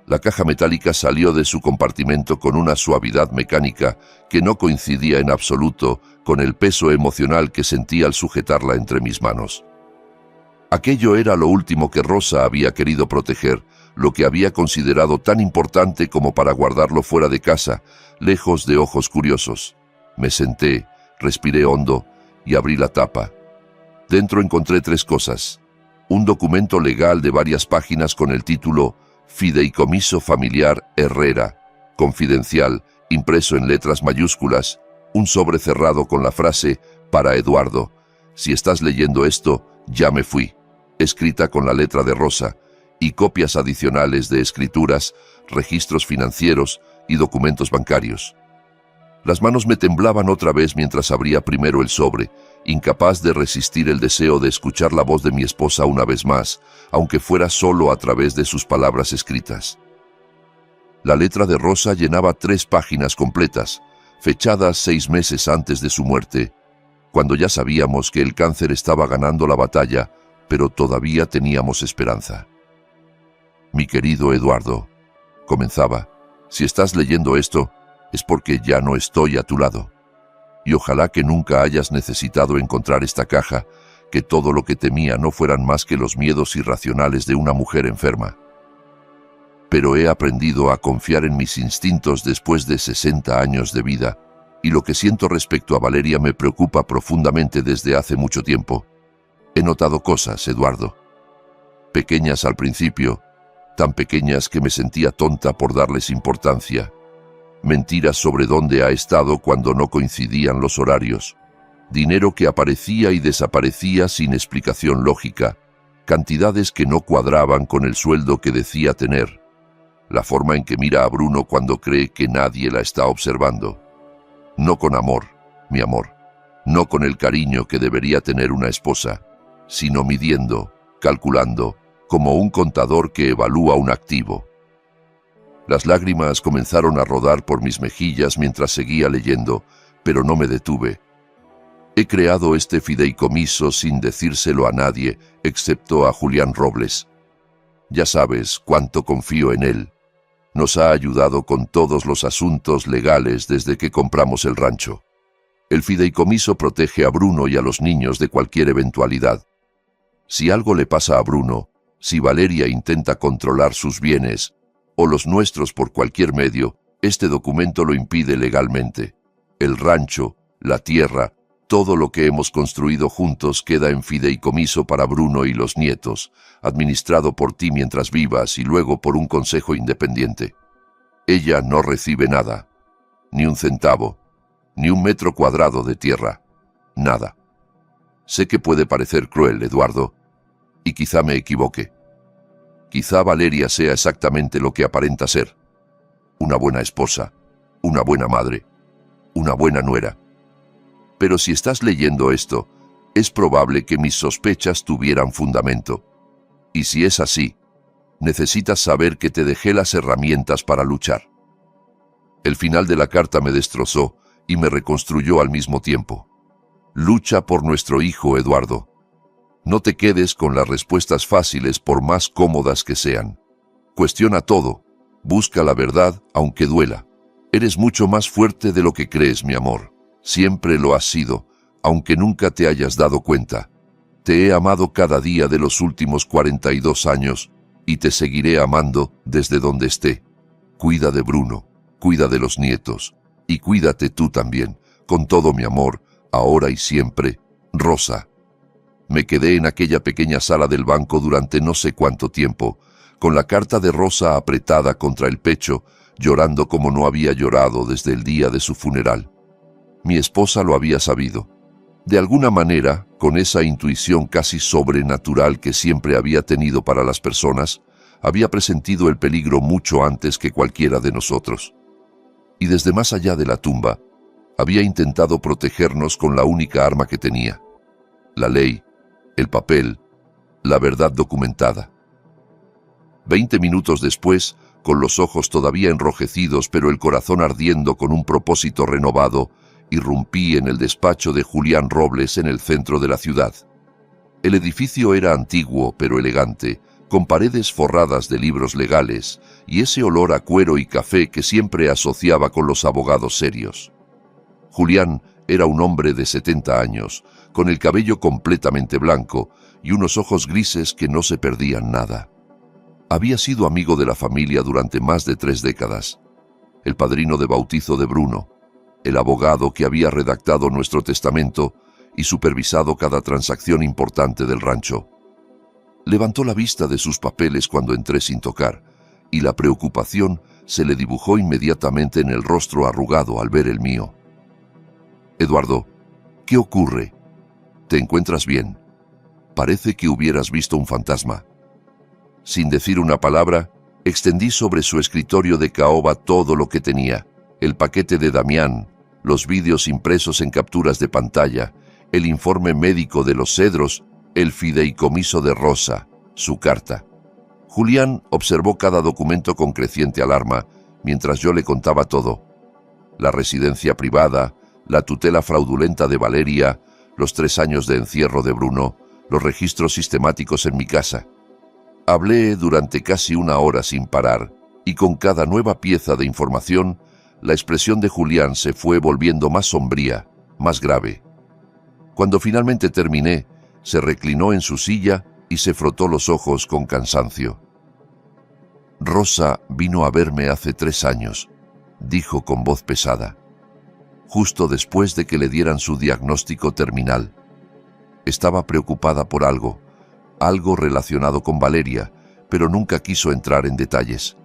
La caja metálica salió de su compartimento con una suavidad mecánica que no coincidía en absoluto con el peso emocional que sentía al sujetarla entre mis manos. Aquello era lo último que Rosa había querido proteger, lo que había considerado tan importante como para guardarlo fuera de casa, lejos de ojos curiosos. Me senté, respiré hondo y abrí la tapa. Dentro encontré 3 cosas: un documento legal de varias páginas con el título Fideicomiso Familiar Herrera, confidencial, impreso en letras mayúsculas, un sobre cerrado con la frase «Para Eduardo, si estás leyendo esto, ya me fui», escrita con la letra de Rosa, y copias adicionales de escrituras, registros financieros y documentos bancarios. Las manos me temblaban otra vez mientras abría primero el sobre, incapaz de resistir el deseo de escuchar la voz de mi esposa una vez más, aunque fuera solo a través de sus palabras escritas. La letra de Rosa llenaba 3 páginas completas, fechadas 6 meses antes de su muerte, cuando ya sabíamos que el cáncer estaba ganando la batalla, pero todavía teníamos esperanza. «Mi querido Eduardo», comenzaba, «si estás leyendo esto, es porque ya no estoy a tu lado. Y ojalá que nunca hayas necesitado encontrar esta caja, que todo lo que temía no fueran más que los miedos irracionales de una mujer enferma. Pero he aprendido a confiar en mis instintos después de 60 años de vida, y lo que siento respecto a Valeria me preocupa profundamente desde hace mucho tiempo. He notado cosas, Eduardo. Pequeñas al principio, tan pequeñas que me sentía tonta por darles importancia. Mentiras sobre dónde ha estado cuando no coincidían los horarios. Dinero que aparecía y desaparecía sin explicación lógica. Cantidades que no cuadraban con el sueldo que decía tener. La forma en que mira a Bruno cuando cree que nadie la está observando. No con amor, mi amor. No con el cariño que debería tener una esposa, sino midiendo, calculando, como un contador que evalúa un activo. Las lágrimas comenzaron a rodar por mis mejillas mientras seguía leyendo, pero no me detuve. He creado este fideicomiso sin decírselo a nadie, excepto a Julián Robles. Ya sabes cuánto confío en él. Nos ha ayudado con todos los asuntos legales desde que compramos el rancho. El fideicomiso protege a Bruno y a los niños de cualquier eventualidad. Si algo le pasa a Bruno, si Valeria intenta controlar sus bienes, o los nuestros por cualquier medio, este documento lo impide legalmente. El rancho, la tierra, todo lo que hemos construido juntos queda en fideicomiso para Bruno y los nietos, administrado por ti mientras vivas y luego por un consejo independiente. Ella no recibe nada, ni un centavo, ni un metro cuadrado de tierra, nada. Sé que puede parecer cruel, Eduardo, y quizá me equivoque. Quizá Valeria sea exactamente lo que aparenta ser. Una buena esposa, una buena madre, una buena nuera. Pero si estás leyendo esto, es probable que mis sospechas tuvieran fundamento. Y si es así, necesitas saber que te dejé las herramientas para luchar. El final de la carta me destrozó y me reconstruyó al mismo tiempo. Lucha por nuestro hijo, Eduardo. No te quedes con las respuestas fáciles por más cómodas que sean. Cuestiona todo. Busca la verdad, aunque duela. Eres mucho más fuerte de lo que crees, mi amor. Siempre lo has sido, aunque nunca te hayas dado cuenta. Te he amado cada día de los últimos 42 años y te seguiré amando desde donde esté. Cuida de Bruno, cuida de los nietos y cuídate tú también, con todo mi amor, ahora y siempre, Rosa. Me quedé en aquella pequeña sala del banco durante no sé cuánto tiempo, con la carta de Rosa apretada contra el pecho, llorando como no había llorado desde el día de su funeral. Mi esposa lo había sabido. De alguna manera, con esa intuición casi sobrenatural que siempre había tenido para las personas, había presentido el peligro mucho antes que cualquiera de nosotros. Y desde más allá de la tumba, había intentado protegernos con la única arma que tenía: la ley, el papel, la verdad documentada. 20 minutos después, con los ojos todavía enrojecidos pero el corazón ardiendo con un propósito renovado, irrumpí en el despacho de Julián Robles en el centro de la ciudad. El edificio era antiguo pero elegante, con paredes forradas de libros legales y ese olor a cuero y café que siempre asociaba con los abogados serios. Julián era un hombre de 70 años, con el cabello completamente blanco y unos ojos grises que no se perdían nada. Había sido amigo de la familia durante más de 3 décadas, el padrino de bautizo de Bruno, el abogado que había redactado nuestro testamento y supervisado cada transacción importante del rancho. Levantó la vista de sus papeles cuando entré sin tocar, y la preocupación se le dibujó inmediatamente en el rostro arrugado al ver el mío. Eduardo, ¿qué ocurre? ¿Te encuentras bien? Parece que hubieras visto un fantasma. Sin decir una palabra, extendí sobre su escritorio de caoba todo lo que tenía: el paquete de Damián, los vídeos impresos en capturas de pantalla, el informe médico de los Cedros, el fideicomiso de Rosa, su carta. Julián observó cada documento con creciente alarma, mientras yo le contaba todo: la residencia privada, la tutela fraudulenta de Valeria, los 3 años de encierro de Bruno, los registros sistemáticos en mi casa. Hablé durante casi 1 hora sin parar, y con cada nueva pieza de información, la expresión de Julián se fue volviendo más sombría, más grave. Cuando finalmente terminé, se reclinó en su silla y se frotó los ojos con cansancio. Rosa vino a verme hace 3 años, dijo con voz pesada, justo después de que le dieran su diagnóstico terminal. Estaba preocupada por algo relacionado con Valeria, pero nunca quiso entrar en detalles.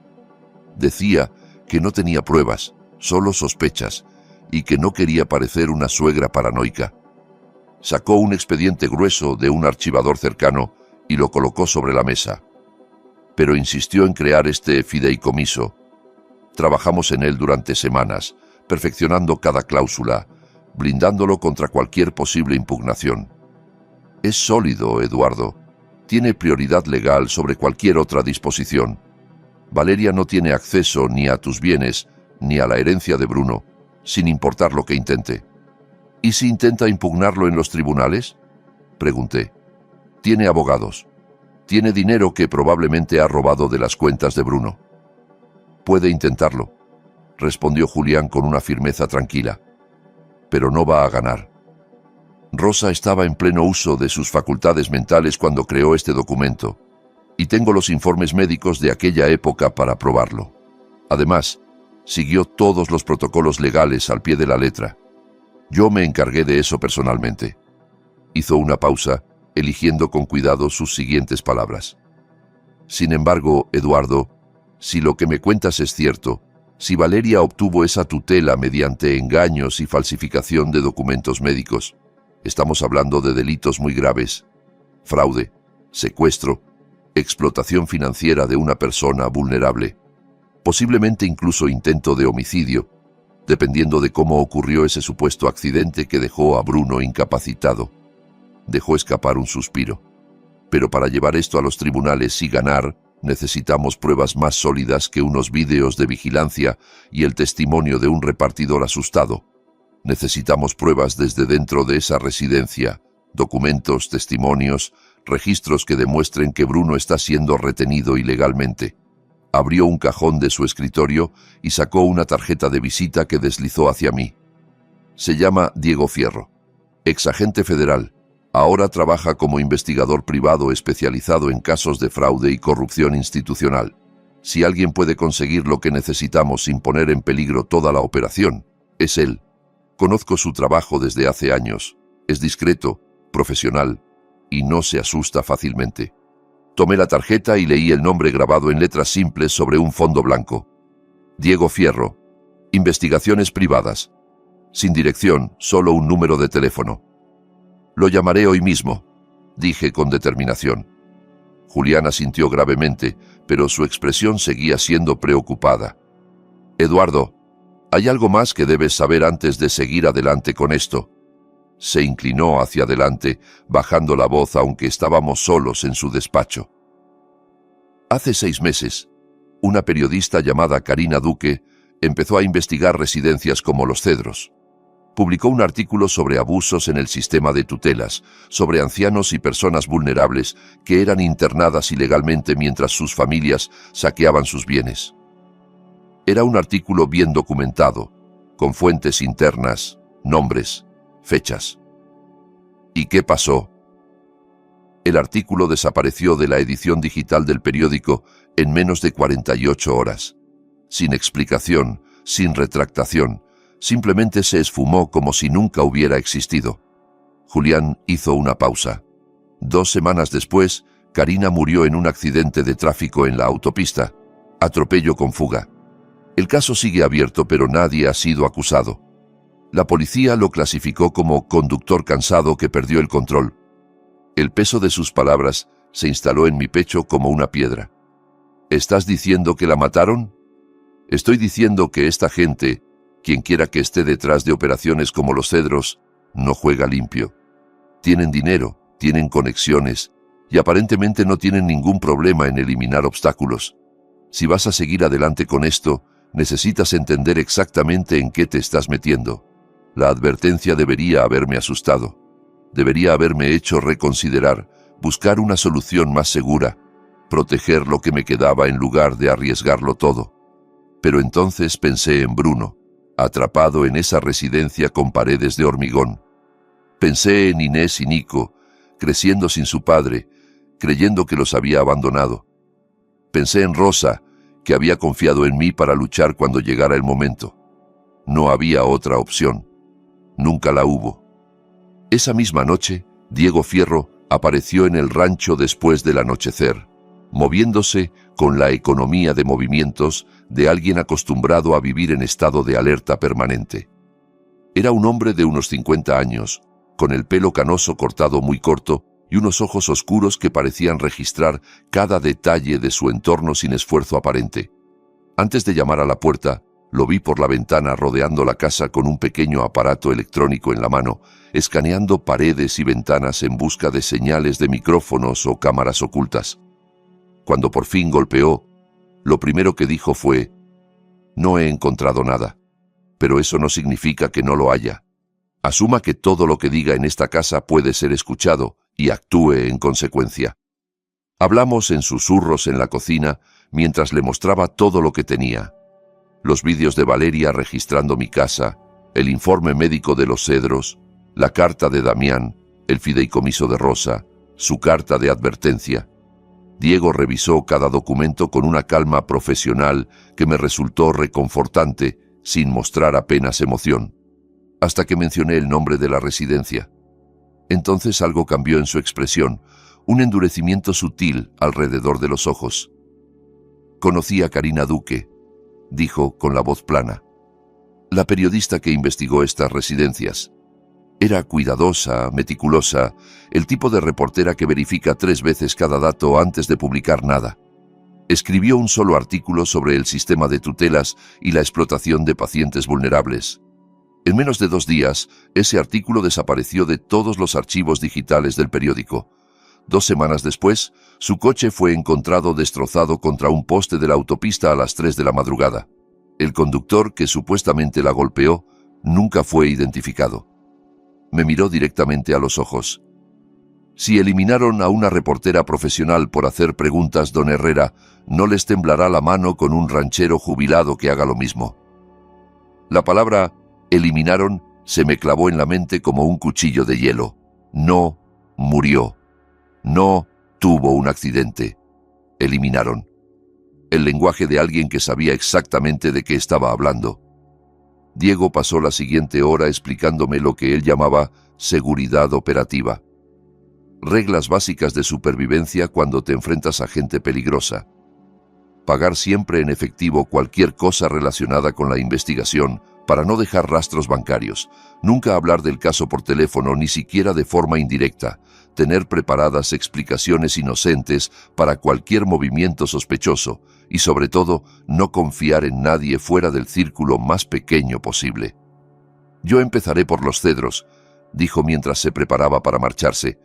Decía que no tenía pruebas, solo sospechas, y que no quería parecer una suegra paranoica. Sacó un expediente grueso de un archivador cercano y lo colocó sobre la mesa. Pero insistió en crear este fideicomiso. Trabajamos en él durante semanas, perfeccionando cada cláusula, blindándolo contra cualquier posible impugnación. Es sólido, Eduardo. Tiene prioridad legal sobre cualquier otra disposición. Valeria no tiene acceso ni a tus bienes, ni a la herencia de Bruno, sin importar lo que intente. ¿Y si intenta impugnarlo en los tribunales?, pregunté. Tiene abogados. Tiene dinero que probablemente ha robado de las cuentas de Bruno. Puede intentarlo, respondió Julián con una firmeza tranquila. Pero no va a ganar. Rosa estaba en pleno uso de sus facultades mentales cuando creó este documento, y tengo los informes médicos de aquella época para probarlo. Además, siguió todos los protocolos legales al pie de la letra. Yo me encargué de eso personalmente. Hizo una pausa, eligiendo con cuidado sus siguientes palabras. Sin embargo, Eduardo, si lo que me cuentas es cierto, si Valeria obtuvo esa tutela mediante engaños y falsificación de documentos médicos, estamos hablando de delitos muy graves: fraude, secuestro, explotación financiera de una persona vulnerable, posiblemente incluso intento de homicidio, dependiendo de cómo ocurrió ese supuesto accidente que dejó a Bruno incapacitado. Dejó escapar un suspiro. Pero para llevar esto a los tribunales y ganar, necesitamos pruebas más sólidas que unos vídeos de vigilancia y el testimonio de un repartidor asustado. Necesitamos pruebas desde dentro de esa residencia, documentos, testimonios, registros que demuestren que Bruno está siendo retenido ilegalmente. Abrió un cajón de su escritorio y sacó una tarjeta de visita que deslizó hacia mí. Se llama Diego Fierro, exagente federal. Ahora trabaja como investigador privado especializado en casos de fraude y corrupción institucional. Si alguien puede conseguir lo que necesitamos sin poner en peligro toda la operación, es él. Conozco su trabajo desde hace años. Es discreto, profesional y no se asusta fácilmente. Tomé la tarjeta y leí el nombre grabado en letras simples sobre un fondo blanco. Diego Fierro. Investigaciones privadas. Sin dirección, solo un número de teléfono. Lo llamaré hoy mismo, dije con determinación. Julián asintió gravemente, pero su expresión seguía siendo preocupada. Eduardo, hay algo más que debes saber antes de seguir adelante con esto. Se inclinó hacia adelante, bajando la voz aunque estábamos solos en su despacho. Hace 6 meses, una periodista llamada Karina Duque empezó a investigar residencias como Los Cedros. Publicó un artículo sobre abusos en el sistema de tutelas, sobre ancianos y personas vulnerables que eran internadas ilegalmente mientras sus familias saqueaban sus bienes. Era un artículo bien documentado, con fuentes internas, nombres, fechas. ¿Y qué pasó? El artículo desapareció de la edición digital del periódico en menos de 48 horas. Sin explicación, sin retractación, simplemente se esfumó como si nunca hubiera existido. Julián hizo una pausa. 2 semanas después, Karina murió en un accidente de tráfico en la autopista. Atropello con fuga. El caso sigue abierto, pero nadie ha sido acusado. La policía lo clasificó como conductor cansado que perdió el control. El peso de sus palabras se instaló en mi pecho como una piedra. ¿Estás diciendo que la mataron? Estoy diciendo que esta gente, quien quiera que esté detrás de operaciones como Los Cedros, no juega limpio. Tienen dinero, tienen conexiones, y aparentemente no tienen ningún problema en eliminar obstáculos. Si vas a seguir adelante con esto, necesitas entender exactamente en qué te estás metiendo. La advertencia debería haberme asustado. Debería haberme hecho reconsiderar, buscar una solución más segura, proteger lo que me quedaba en lugar de arriesgarlo todo. Pero entonces pensé en Bruno, atrapado en esa residencia con paredes de hormigón. Pensé en Inés y Nico, creciendo sin su padre, creyendo que los había abandonado. Pensé en Rosa, que había confiado en mí para luchar cuando llegara el momento. No había otra opción. Nunca la hubo. Esa misma noche, Diego Fierro apareció en el rancho después del anochecer, moviéndose con la economía de movimientos de alguien acostumbrado a vivir en estado de alerta permanente. Era un hombre de unos 50 años, con el pelo canoso cortado muy corto y unos ojos oscuros que parecían registrar cada detalle de su entorno sin esfuerzo aparente. Antes de llamar a la puerta, lo vi por la ventana rodeando la casa con un pequeño aparato electrónico en la mano, escaneando paredes y ventanas en busca de señales de micrófonos o cámaras ocultas. Cuando por fin golpeó, Lo primero que dijo fue: «No he encontrado nada». Pero eso no significa que no lo haya. Asuma que todo lo que diga en esta casa puede ser escuchado y actúe en consecuencia. Hablamos en susurros en la cocina mientras le mostraba todo lo que tenía. Los vídeos de Valeria registrando mi casa, el informe médico de los Cedros, la carta de Damián, el fideicomiso de Rosa, su carta de advertencia. Diego revisó cada documento con una calma profesional que me resultó reconfortante, sin mostrar apenas emoción, hasta que mencioné el nombre de la residencia. Entonces algo cambió en su expresión, un endurecimiento sutil alrededor de los ojos. «Conocí a Karina Duque», dijo con la voz plana. «La periodista que investigó estas residencias. Era cuidadosa, meticulosa, el tipo de reportera que verifica 3 veces cada dato antes de publicar nada. Escribió un solo artículo sobre el sistema de tutelas y la explotación de pacientes vulnerables. En menos de 2 días, ese artículo desapareció de todos los archivos digitales del periódico. 2 semanas después, su coche fue encontrado destrozado contra un poste de la autopista a las 3 de la madrugada. El conductor que supuestamente la golpeó nunca fue identificado». Me miró directamente a los ojos. «Si eliminaron a una reportera profesional por hacer preguntas, don Herrera, no les temblará la mano con un ranchero jubilado que haga lo mismo». La palabra «eliminaron» se me clavó en la mente como un cuchillo de hielo. No murió. No tuvo un accidente. Eliminaron. El lenguaje de alguien que sabía exactamente de qué estaba hablando. Diego pasó la siguiente hora explicándome lo que él llamaba seguridad operativa. Reglas básicas de supervivencia cuando te enfrentas a gente peligrosa. Pagar siempre en efectivo cualquier cosa relacionada con la investigación para no dejar rastros bancarios. Nunca hablar del caso por teléfono, ni siquiera de forma indirecta. Tener preparadas explicaciones inocentes para cualquier movimiento sospechoso y, sobre todo, no confiar en nadie fuera del círculo más pequeño posible. «Yo empezaré por los Cedros», dijo mientras se preparaba para marcharse.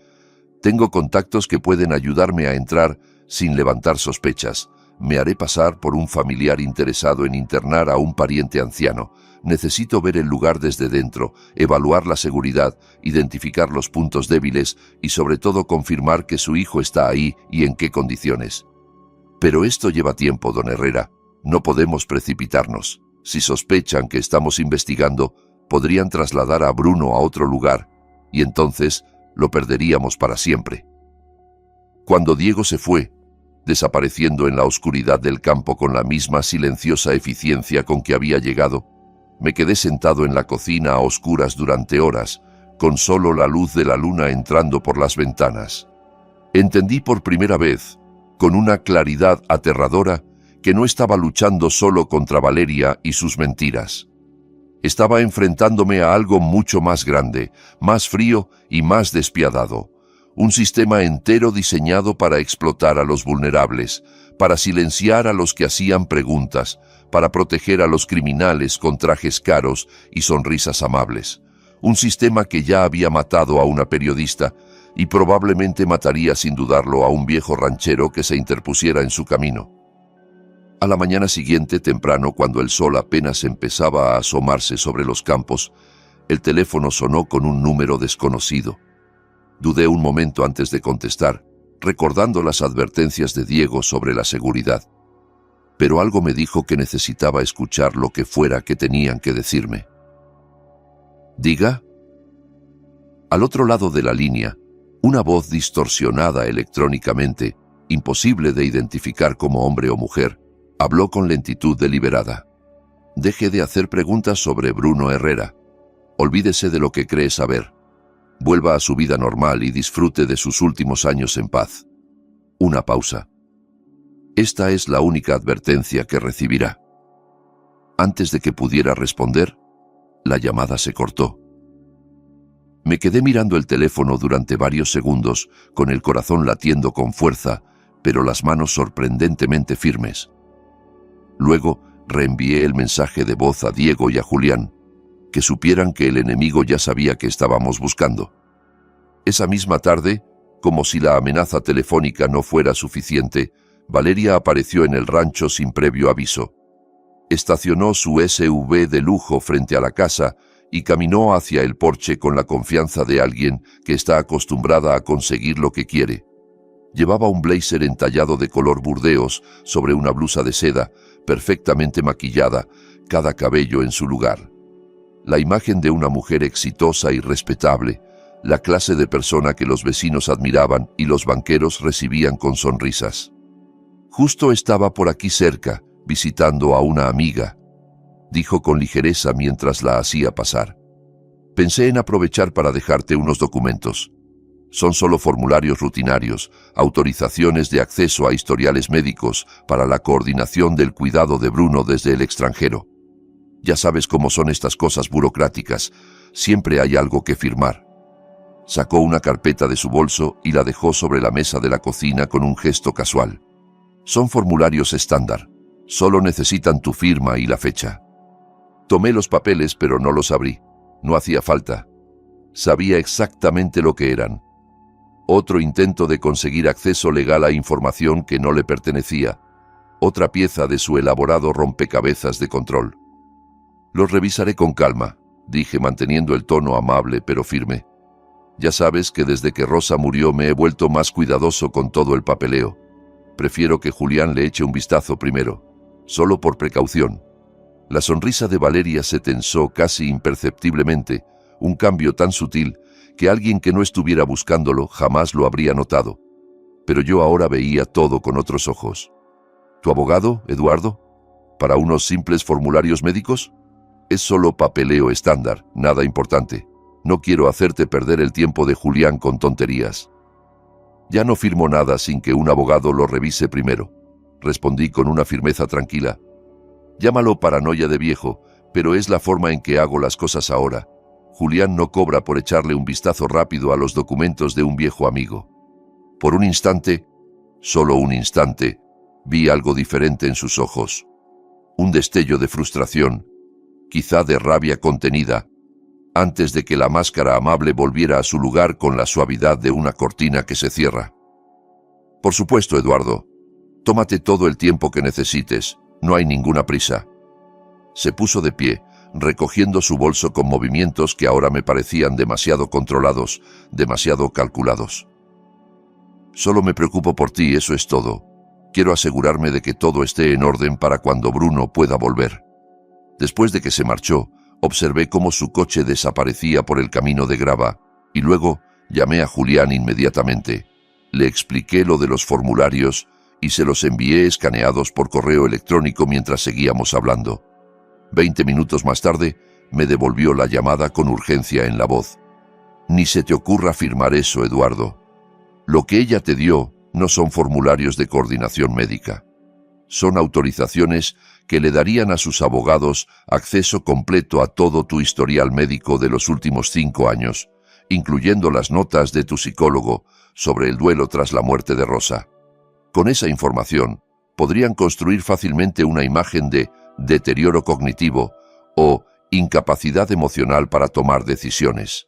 «Tengo contactos que pueden ayudarme a entrar sin levantar sospechas. Me haré pasar por un familiar interesado en internar a un pariente anciano. Necesito ver el lugar desde dentro, evaluar la seguridad, identificar los puntos débiles y sobre todo confirmar que su hijo está ahí y en qué condiciones. Pero esto lleva tiempo, don Herrera. No podemos precipitarnos. Si sospechan que estamos investigando, podrían trasladar a Bruno a otro lugar y entonces lo perderíamos para siempre». Cuando Diego se fue, desapareciendo en la oscuridad del campo con la misma silenciosa eficiencia con que había llegado, me quedé sentado en la cocina a oscuras durante horas, con solo la luz de la luna entrando por las ventanas. Entendí por primera vez, con una claridad aterradora, que no estaba luchando solo contra Valeria y sus mentiras. Estaba enfrentándome a algo mucho más grande, más frío y más despiadado. Un sistema entero diseñado para explotar a los vulnerables, para silenciar a los que hacían preguntas, para proteger a los criminales con trajes caros y sonrisas amables. Un sistema que ya había matado a una periodista y probablemente mataría sin dudarlo a un viejo ranchero que se interpusiera en su camino. A la mañana siguiente, temprano, cuando el sol apenas empezaba a asomarse sobre los campos, el teléfono sonó con un número desconocido. Dudé un momento antes de contestar, recordando las advertencias de Diego sobre la seguridad. Pero algo me dijo que necesitaba escuchar lo que fuera que tenían que decirme. «¿Diga?» Al otro lado de la línea, una voz distorsionada electrónicamente, imposible de identificar como hombre o mujer, habló con lentitud deliberada. «Deje de hacer preguntas sobre Bruno Herrera. Olvídese de lo que cree saber. Vuelva a su vida normal y disfrute de sus últimos años en paz». Una pausa. «Esta es la única advertencia que recibirá». Antes de que pudiera responder, la llamada se cortó. Me quedé mirando el teléfono durante varios segundos, con el corazón latiendo con fuerza, pero las manos sorprendentemente firmes. Luego reenvié el mensaje de voz a Diego y a Julián, que supieran que el enemigo ya sabía que estábamos buscando. Esa misma tarde, como si la amenaza telefónica no fuera suficiente, Valeria apareció en el rancho sin previo aviso. Estacionó su SUV de lujo frente a la casa y caminó hacia el porche con la confianza de alguien que está acostumbrada a conseguir lo que quiere. Llevaba un blazer entallado de color burdeos sobre una blusa de seda, perfectamente maquillada, cada cabello en su lugar. La imagen de una mujer exitosa y respetable, la clase de persona que los vecinos admiraban y los banqueros recibían con sonrisas. Justo estaba por aquí cerca, visitando a una amiga, dijo con ligereza mientras la hacía pasar. Pensé en aprovechar para dejarte unos documentos. Son solo formularios rutinarios, autorizaciones de acceso a historiales médicos para la coordinación del cuidado de Bruno desde el extranjero. Ya sabes cómo son estas cosas burocráticas, siempre hay algo que firmar. Sacó una carpeta de su bolso y la dejó sobre la mesa de la cocina con un gesto casual. Son formularios estándar, solo necesitan tu firma y la fecha. Tomé los papeles pero no los abrí, no hacía falta. Sabía exactamente lo que eran. Otro intento de conseguir acceso legal a información que no le pertenecía, otra pieza de su elaborado rompecabezas de control. Los revisaré con calma, dije manteniendo el tono amable pero firme. Ya sabes que desde que Rosa murió me he vuelto más cuidadoso con todo el papeleo. Prefiero que Julián le eche un vistazo primero, solo por precaución. La sonrisa de Valeria se tensó casi imperceptiblemente, un cambio tan sutil que alguien que no estuviera buscándolo jamás lo habría notado. Pero yo ahora veía todo con otros ojos. ¿Tu abogado, Eduardo? ¿Para unos simples formularios médicos? Es solo papeleo estándar, nada importante. No quiero hacerte perder el tiempo de Julián con tonterías. Ya no firmo nada sin que un abogado lo revise primero, respondí con una firmeza tranquila. Llámalo paranoia de viejo, pero es la forma en que hago las cosas ahora. Julián no cobra por echarle un vistazo rápido a los documentos de un viejo amigo. Por un instante, solo un instante, vi algo diferente en sus ojos. Un destello de frustración, quizá de rabia contenida, antes de que la máscara amable volviera a su lugar con la suavidad de una cortina que se cierra. Por supuesto, Eduardo. Tómate todo el tiempo que necesites, no hay ninguna prisa. Se puso de pie, recogiendo su bolso con movimientos que ahora me parecían demasiado controlados, demasiado calculados. Solo me preocupo por ti, eso es todo. Quiero asegurarme de que todo esté en orden para cuando Bruno pueda volver. Después de que se marchó, observé cómo su coche desaparecía por el camino de grava, y luego llamé a Julián inmediatamente. Le expliqué lo de los formularios y se los envié escaneados por correo electrónico mientras seguíamos hablando. 20 minutos más tarde, me devolvió la llamada con urgencia en la voz. Ni se te ocurra firmar eso, Eduardo. Lo que ella te dio no son formularios de coordinación médica. Son autorizaciones que le darían a sus abogados acceso completo a todo tu historial médico de los últimos 5 años, incluyendo las notas de tu psicólogo sobre el duelo tras la muerte de Rosa. Con esa información, podrían construir fácilmente una imagen de deterioro cognitivo o incapacidad emocional para tomar decisiones.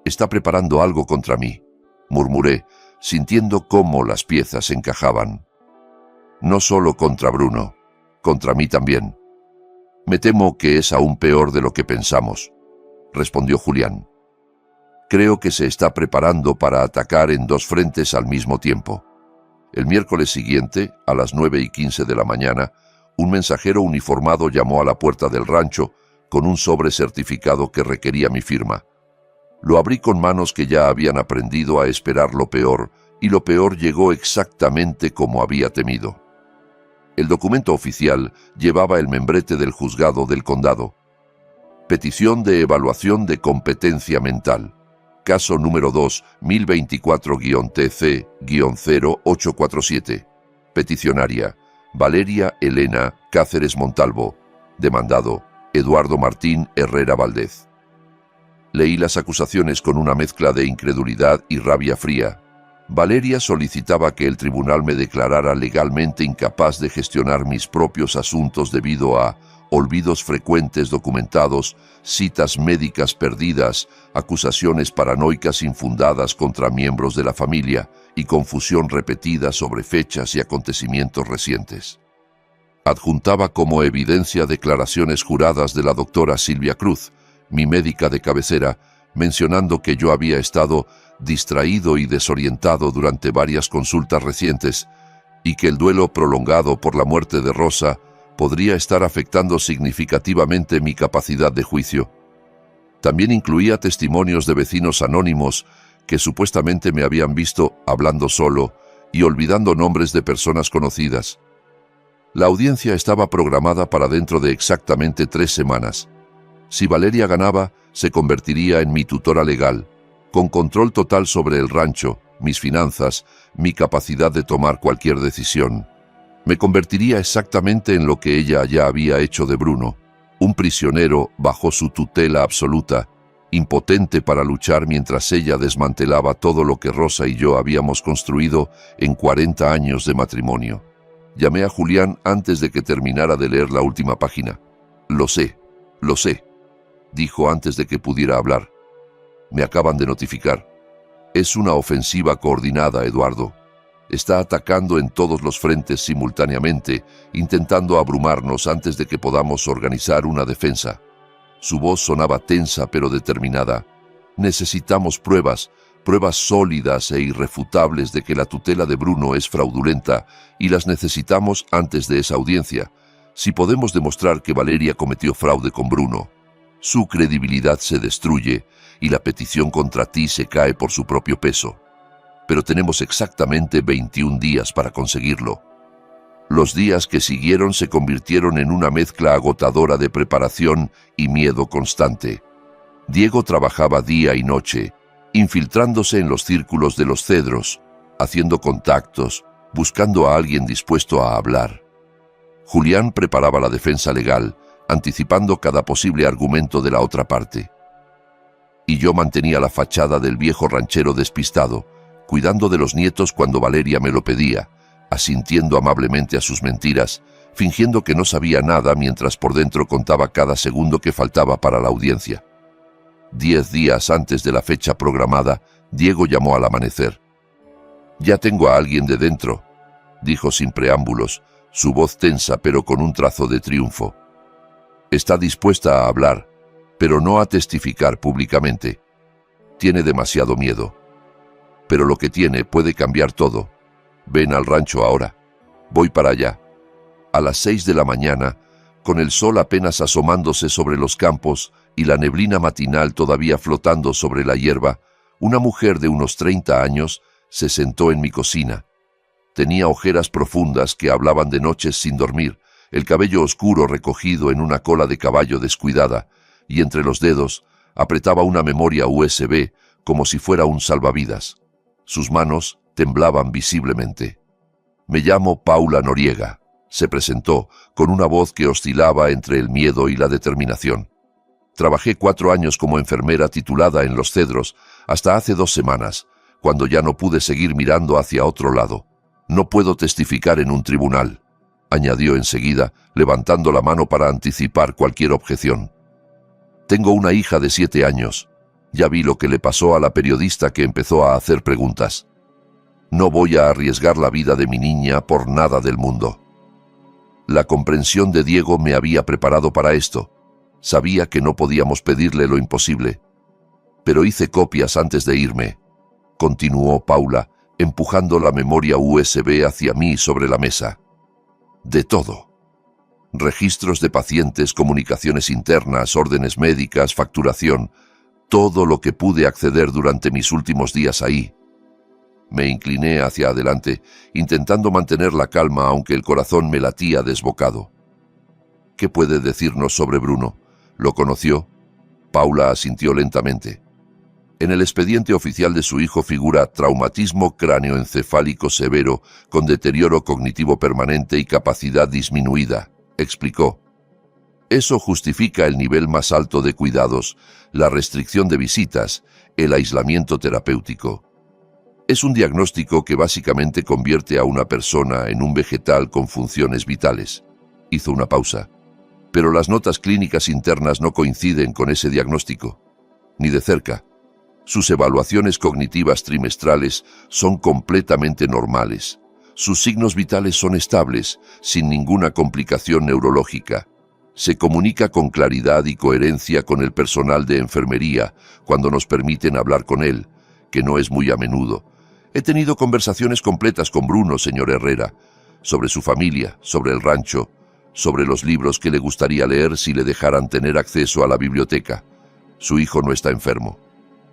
Está preparando algo contra mí, murmuré, sintiendo cómo las piezas encajaban. No solo contra Bruno, contra mí también. Me temo que es aún peor de lo que pensamos, respondió Julián. Creo que se está preparando para atacar en 2 frentes al mismo tiempo. El miércoles siguiente, a las 9:15 de la mañana, un mensajero uniformado llamó a la puerta del rancho con un sobre certificado que requería mi firma. Lo abrí con manos que ya habían aprendido a esperar lo peor, y lo peor llegó exactamente como había temido. El documento oficial llevaba el membrete del juzgado del condado. Petición de evaluación de competencia mental. Caso número 2, 1024-TC-0847. Peticionaria: Valeria Elena Cáceres Montalvo. Demandado: Eduardo Martín Herrera Valdez. Leí las acusaciones con una mezcla de incredulidad y rabia fría. Valeria solicitaba que el tribunal me declarara legalmente incapaz de gestionar mis propios asuntos debido a olvidos frecuentes documentados, citas médicas perdidas, acusaciones paranoicas infundadas contra miembros de la familia y confusión repetida sobre fechas y acontecimientos recientes. Adjuntaba como evidencia declaraciones juradas de la doctora Silvia Cruz, mi médica de cabecera, mencionando que yo había estado distraído y desorientado durante varias consultas recientes y que el duelo prolongado por la muerte de Rosa podría estar afectando significativamente mi capacidad de juicio. También incluía testimonios de vecinos anónimos que supuestamente me habían visto hablando solo y olvidando nombres de personas conocidas. La audiencia estaba programada para dentro de exactamente 3 semanas. Si Valeria ganaba, se convertiría en mi tutora legal, con control total sobre el rancho, mis finanzas, mi capacidad de tomar cualquier decisión. Me convertiría exactamente en lo que ella ya había hecho de Bruno, un prisionero bajo su tutela absoluta, impotente para luchar mientras ella desmantelaba todo lo que Rosa y yo habíamos construido en 40 años de matrimonio. Llamé a Julián antes de que terminara de leer la última página. Lo sé, dijo antes de que pudiera hablar. Me acaban de notificar. Es una ofensiva coordinada, Eduardo. Está atacando en todos los frentes simultáneamente, intentando abrumarnos antes de que podamos organizar una defensa. Su voz sonaba tensa pero determinada. Necesitamos pruebas sólidas e irrefutables de que la tutela de Bruno es fraudulenta y las necesitamos antes de esa audiencia. Si podemos demostrar que Valeria cometió fraude con Bruno, su credibilidad se destruye y la petición contra ti se cae por su propio peso. Pero tenemos exactamente 21 días para conseguirlo. Los días que siguieron se convirtieron en una mezcla agotadora de preparación y miedo constante. Diego trabajaba día y noche, infiltrándose en los círculos de los cedros, haciendo contactos, buscando a alguien dispuesto a hablar. Julián preparaba la defensa legal, anticipando cada posible argumento de la otra parte. Y yo mantenía la fachada del viejo ranchero despistado, cuidando de los nietos cuando Valeria me lo pedía, asintiendo amablemente a sus mentiras, fingiendo que no sabía nada mientras por dentro contaba cada segundo que faltaba para la audiencia. 10 días antes de la fecha programada, Diego llamó al amanecer. «Ya tengo a alguien de dentro», dijo sin preámbulos, su voz tensa pero con un trazo de triunfo. «Está dispuesta a hablar, pero no a testificar públicamente. Tiene demasiado miedo. Pero lo que tiene puede cambiar todo. Ven al rancho ahora. Voy para allá». A las 6 de la mañana, con el sol apenas asomándose sobre los campos y la neblina matinal todavía flotando sobre la hierba, una mujer de unos 30 años se sentó en mi cocina. Tenía ojeras profundas que hablaban de noches sin dormir, el cabello oscuro recogido en una cola de caballo descuidada, y entre los dedos apretaba una memoria USB como si fuera un salvavidas. Sus manos temblaban visiblemente. «Me llamo Paula Noriega», se presentó, con una voz que oscilaba entre el miedo y la determinación. «Trabajé 4 años como enfermera titulada en Los Cedros, hasta hace 2 semanas, cuando ya no pude seguir mirando hacia otro lado. No puedo testificar en un tribunal», añadió enseguida, levantando la mano para anticipar cualquier objeción. «Tengo una hija de 7 años. Ya vi lo que le pasó a la periodista que empezó a hacer preguntas. No voy a arriesgar la vida de mi niña por nada del mundo». La comprensión de Diego me había preparado para esto. Sabía que no podíamos pedirle lo imposible. «Pero hice copias antes de irme», continuó Paula, empujando la memoria USB hacia mí sobre la mesa. «De todo. Registros de pacientes, comunicaciones internas, órdenes médicas, facturación, todo lo que pude acceder durante mis últimos días ahí». Me incliné hacia adelante, intentando mantener la calma aunque el corazón me latía desbocado. «¿Qué puede decirnos sobre Bruno? ¿Lo conoció?» Paula asintió lentamente. «En el expediente oficial de su hijo figura traumatismo cráneoencefálico severo con deterioro cognitivo permanente y capacidad disminuida», explicó. «Eso justifica el nivel más alto de cuidados, la restricción de visitas, el aislamiento terapéutico. Es un diagnóstico que básicamente convierte a una persona en un vegetal con funciones vitales. Hizo una pausa. Pero las notas clínicas internas no coinciden con ese diagnóstico, ni de cerca. Sus evaluaciones cognitivas trimestrales son completamente normales. Sus signos vitales son estables, sin ninguna complicación neurológica. Se comunica con claridad y coherencia con el personal de enfermería cuando nos permiten hablar con él, que no es muy a menudo. He tenido conversaciones completas con Bruno, señor Herrera, sobre su familia, sobre el rancho, sobre los libros que le gustaría leer si le dejaran tener acceso a la biblioteca. Su hijo no está enfermo.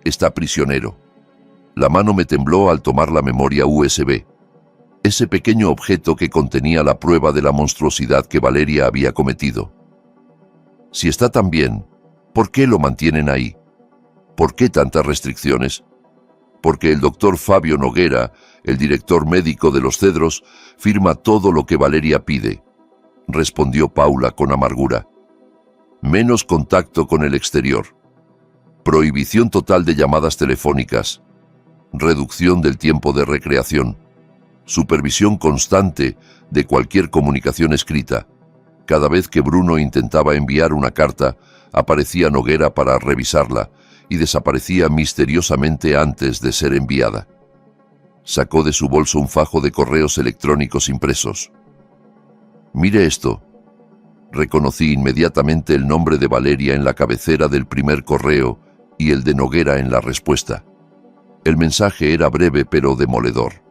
Está prisionero. La mano me tembló al tomar la memoria USB. Ese pequeño objeto que contenía la prueba de la monstruosidad que Valeria había cometido. Si está tan bien, ¿por qué lo mantienen ahí? ¿Por qué tantas restricciones? Porque el doctor Fabio Noguera, el director médico de los Cedros, firma todo lo que Valeria pide, respondió Paula con amargura. Menos contacto con el exterior. Prohibición total de llamadas telefónicas. Reducción del tiempo de recreación. Supervisión constante de cualquier comunicación escrita. Cada vez que Bruno intentaba enviar una carta, aparecía Noguera para revisarla y desaparecía misteriosamente antes de ser enviada. Sacó de su bolso un fajo de correos electrónicos impresos. «Mire esto». Reconocí inmediatamente el nombre de Valeria en la cabecera del primer correo y el de Noguera en la respuesta. El mensaje era breve pero demoledor.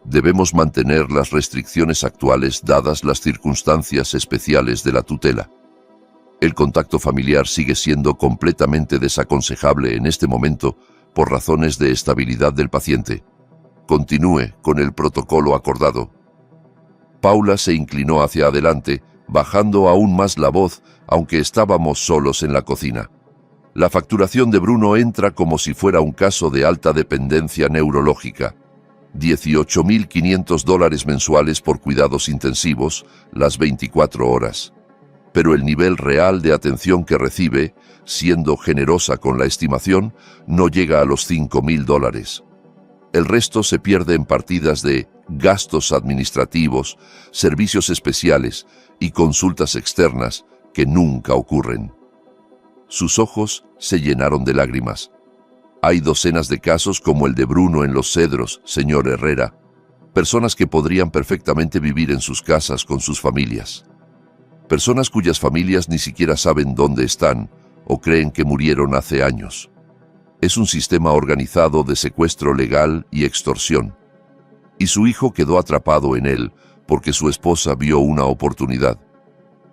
Debemos mantener las restricciones actuales dadas las circunstancias especiales de la tutela. El contacto familiar sigue siendo completamente desaconsejable en este momento por razones de estabilidad del paciente. Continúe con el protocolo acordado. Paula se inclinó hacia adelante, bajando aún más la voz, aunque estábamos solos en la cocina. La facturación de Bruno entra como si fuera un caso de alta dependencia neurológica. $18.500 mensuales por cuidados intensivos, las 24 horas. Pero el nivel real de atención que recibe, siendo generosa con la estimación, no llega a los $5.000. El resto se pierde en partidas de gastos administrativos, servicios especiales y consultas externas que nunca ocurren. Sus ojos se llenaron de lágrimas. Hay docenas de casos como el de Bruno en Los Cedros, señor Herrera. Personas que podrían perfectamente vivir en sus casas con sus familias. Personas cuyas familias ni siquiera saben dónde están o creen que murieron hace años. Es un sistema organizado de secuestro legal y extorsión. Y su hijo quedó atrapado en él porque su esposa vio una oportunidad.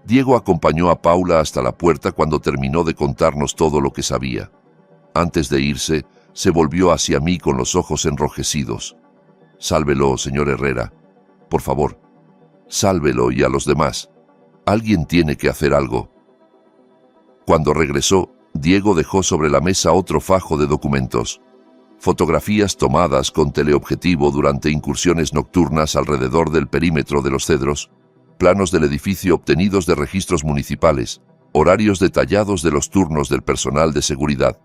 Diego acompañó a Paula hasta la puerta cuando terminó de contarnos todo lo que sabía. Antes de irse, se volvió hacia mí con los ojos enrojecidos. «Sálvelo, señor Herrera. Por favor, sálvelo y a los demás. Alguien tiene que hacer algo». Cuando regresó, Diego dejó sobre la mesa otro fajo de documentos. Fotografías tomadas con teleobjetivo durante incursiones nocturnas alrededor del perímetro de Los Cedros, planos del edificio obtenidos de registros municipales, horarios detallados de los turnos del personal de seguridad.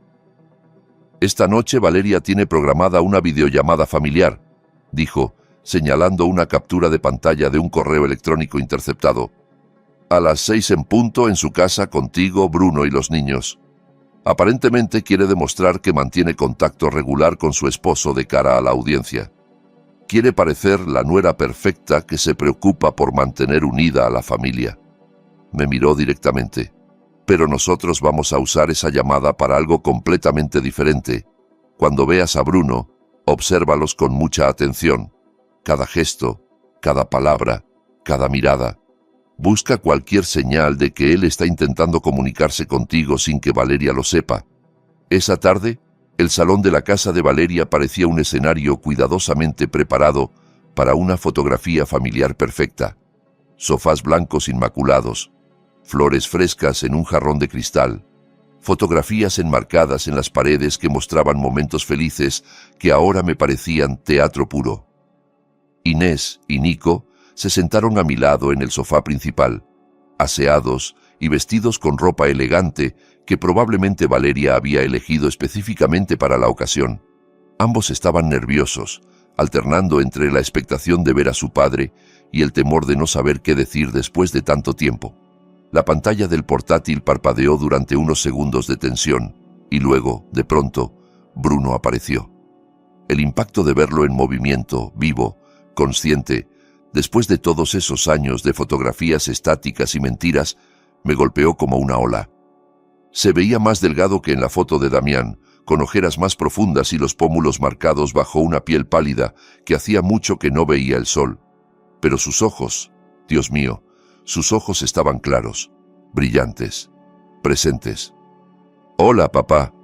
«Esta noche Valeria tiene programada una videollamada familiar», dijo, señalando una captura de pantalla de un correo electrónico interceptado. «A las 6 en punto en su casa contigo, Bruno y los niños. Aparentemente quiere demostrar que mantiene contacto regular con su esposo de cara a la audiencia. Quiere parecer la nuera perfecta que se preocupa por mantener unida a la familia». Me miró directamente. «Pero nosotros vamos a usar esa llamada para algo completamente diferente. Cuando veas a Bruno, obsérvalos con mucha atención. Cada gesto, cada palabra, cada mirada. Busca cualquier señal de que él está intentando comunicarse contigo sin que Valeria lo sepa». Esa tarde, el salón de la casa de Valeria parecía un escenario cuidadosamente preparado para una fotografía familiar perfecta. Sofás blancos inmaculados, flores frescas en un jarrón de cristal, fotografías enmarcadas en las paredes que mostraban momentos felices que ahora me parecían teatro puro. Inés y Nico se sentaron a mi lado en el sofá principal, aseados y vestidos con ropa elegante que probablemente Valeria había elegido específicamente para la ocasión. Ambos estaban nerviosos, alternando entre la expectación de ver a su padre y el temor de no saber qué decir después de tanto tiempo. La pantalla del portátil parpadeó durante unos segundos de tensión, y luego, de pronto, Bruno apareció. El impacto de verlo en movimiento, vivo, consciente, después de todos esos años de fotografías estáticas y mentiras, me golpeó como una ola. Se veía más delgado que en la foto de Damián, con ojeras más profundas y los pómulos marcados bajo una piel pálida que hacía mucho que no veía el sol. Pero sus ojos, Dios mío, sus ojos estaban claros, brillantes, presentes. «Hola, papá»,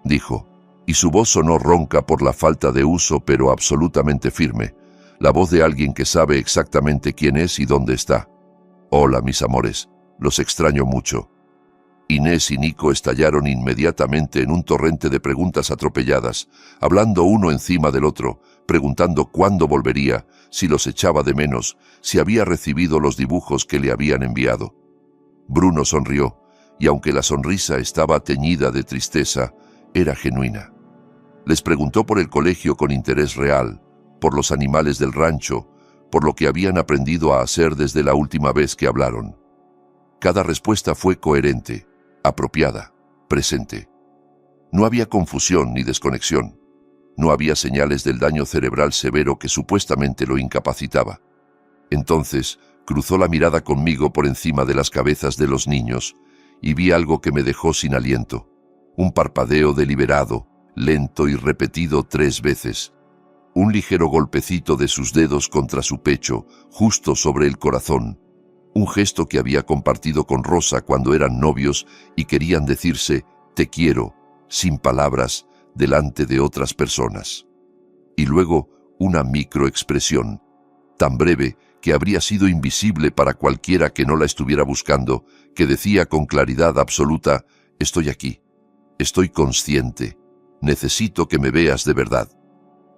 dijo, y su voz sonó ronca por la falta de uso, pero absolutamente firme, la voz de alguien que sabe exactamente quién es y dónde está. «Hola, mis amores, los extraño mucho». Inés y Nico estallaron inmediatamente en un torrente de preguntas atropelladas, hablando uno encima del otro, preguntando cuándo volvería, si los echaba de menos, si había recibido los dibujos que le habían enviado. Bruno sonrió, y aunque la sonrisa estaba teñida de tristeza, era genuina. Les preguntó por el colegio con interés real, por los animales del rancho, por lo que habían aprendido a hacer desde la última vez que hablaron. Cada respuesta fue coherente, apropiada, presente. No había confusión ni desconexión. No había señales del daño cerebral severo que supuestamente lo incapacitaba. Entonces, cruzó la mirada conmigo por encima de las cabezas de los niños y vi algo que me dejó sin aliento. Un parpadeo deliberado, lento y repetido 3 veces. Un ligero golpecito de sus dedos contra su pecho, justo sobre el corazón. Un gesto que había compartido con Rosa cuando eran novios y querían decirse «te quiero», sin palabras, delante de otras personas. Y luego una microexpresión, tan breve que habría sido invisible para cualquiera que no la estuviera buscando, que decía con claridad absoluta «estoy aquí, estoy consciente, necesito que me veas de verdad».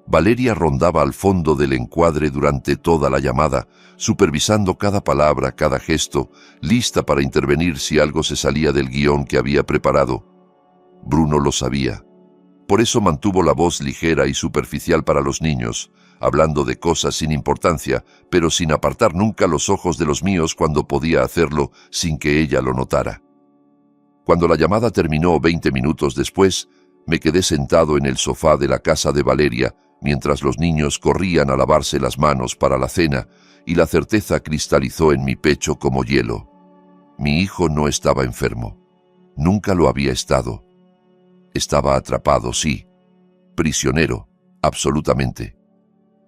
Valeria rondaba al fondo del encuadre durante toda la llamada, supervisando cada palabra, cada gesto, lista para intervenir si algo se salía del guión que había preparado. Bruno lo sabía. Por eso mantuvo la voz ligera y superficial para los niños, hablando de cosas sin importancia, pero sin apartar nunca los ojos de los míos cuando podía hacerlo sin que ella lo notara. Cuando la llamada terminó 20 minutos después, me quedé sentado en el sofá de la casa de Valeria, mientras los niños corrían a lavarse las manos para la cena, y la certeza cristalizó en mi pecho como hielo. Mi hijo no estaba enfermo. Nunca lo había estado. Estaba atrapado, sí. Prisionero, absolutamente.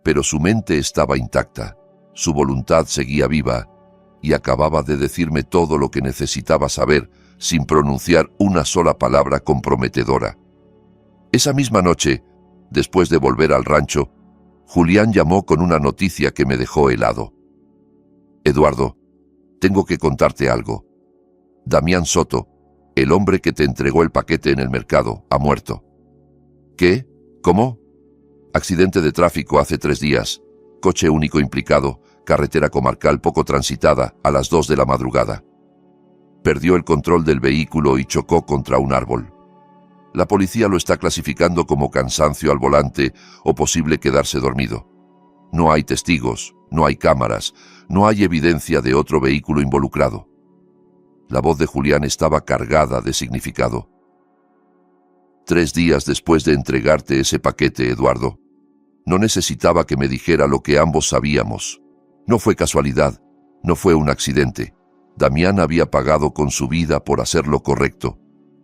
Pero su mente estaba intacta, su voluntad seguía viva, y acababa de decirme todo lo que necesitaba saber, sin pronunciar una sola palabra comprometedora. Esa misma noche, después de volver al rancho, Julián llamó con una noticia que me dejó helado. «Eduardo, tengo que contarte algo. Damián Soto, el hombre que te entregó el paquete en el mercado, ha muerto». «¿Qué? ¿Cómo?» «Accidente de tráfico hace 3 días. Coche único implicado, carretera comarcal poco transitada, a las 2 de la madrugada. Perdió el control del vehículo y chocó contra un árbol. La policía lo está clasificando como cansancio al volante o posible quedarse dormido. No hay testigos, no hay cámaras, no hay evidencia de otro vehículo involucrado». La voz de Julián estaba cargada de significado. 3 días después de entregarte ese paquete, Eduardo. No necesitaba que me dijera lo que ambos sabíamos. No fue casualidad, no fue un accidente. Damián había pagado con su vida por hacer lo correcto,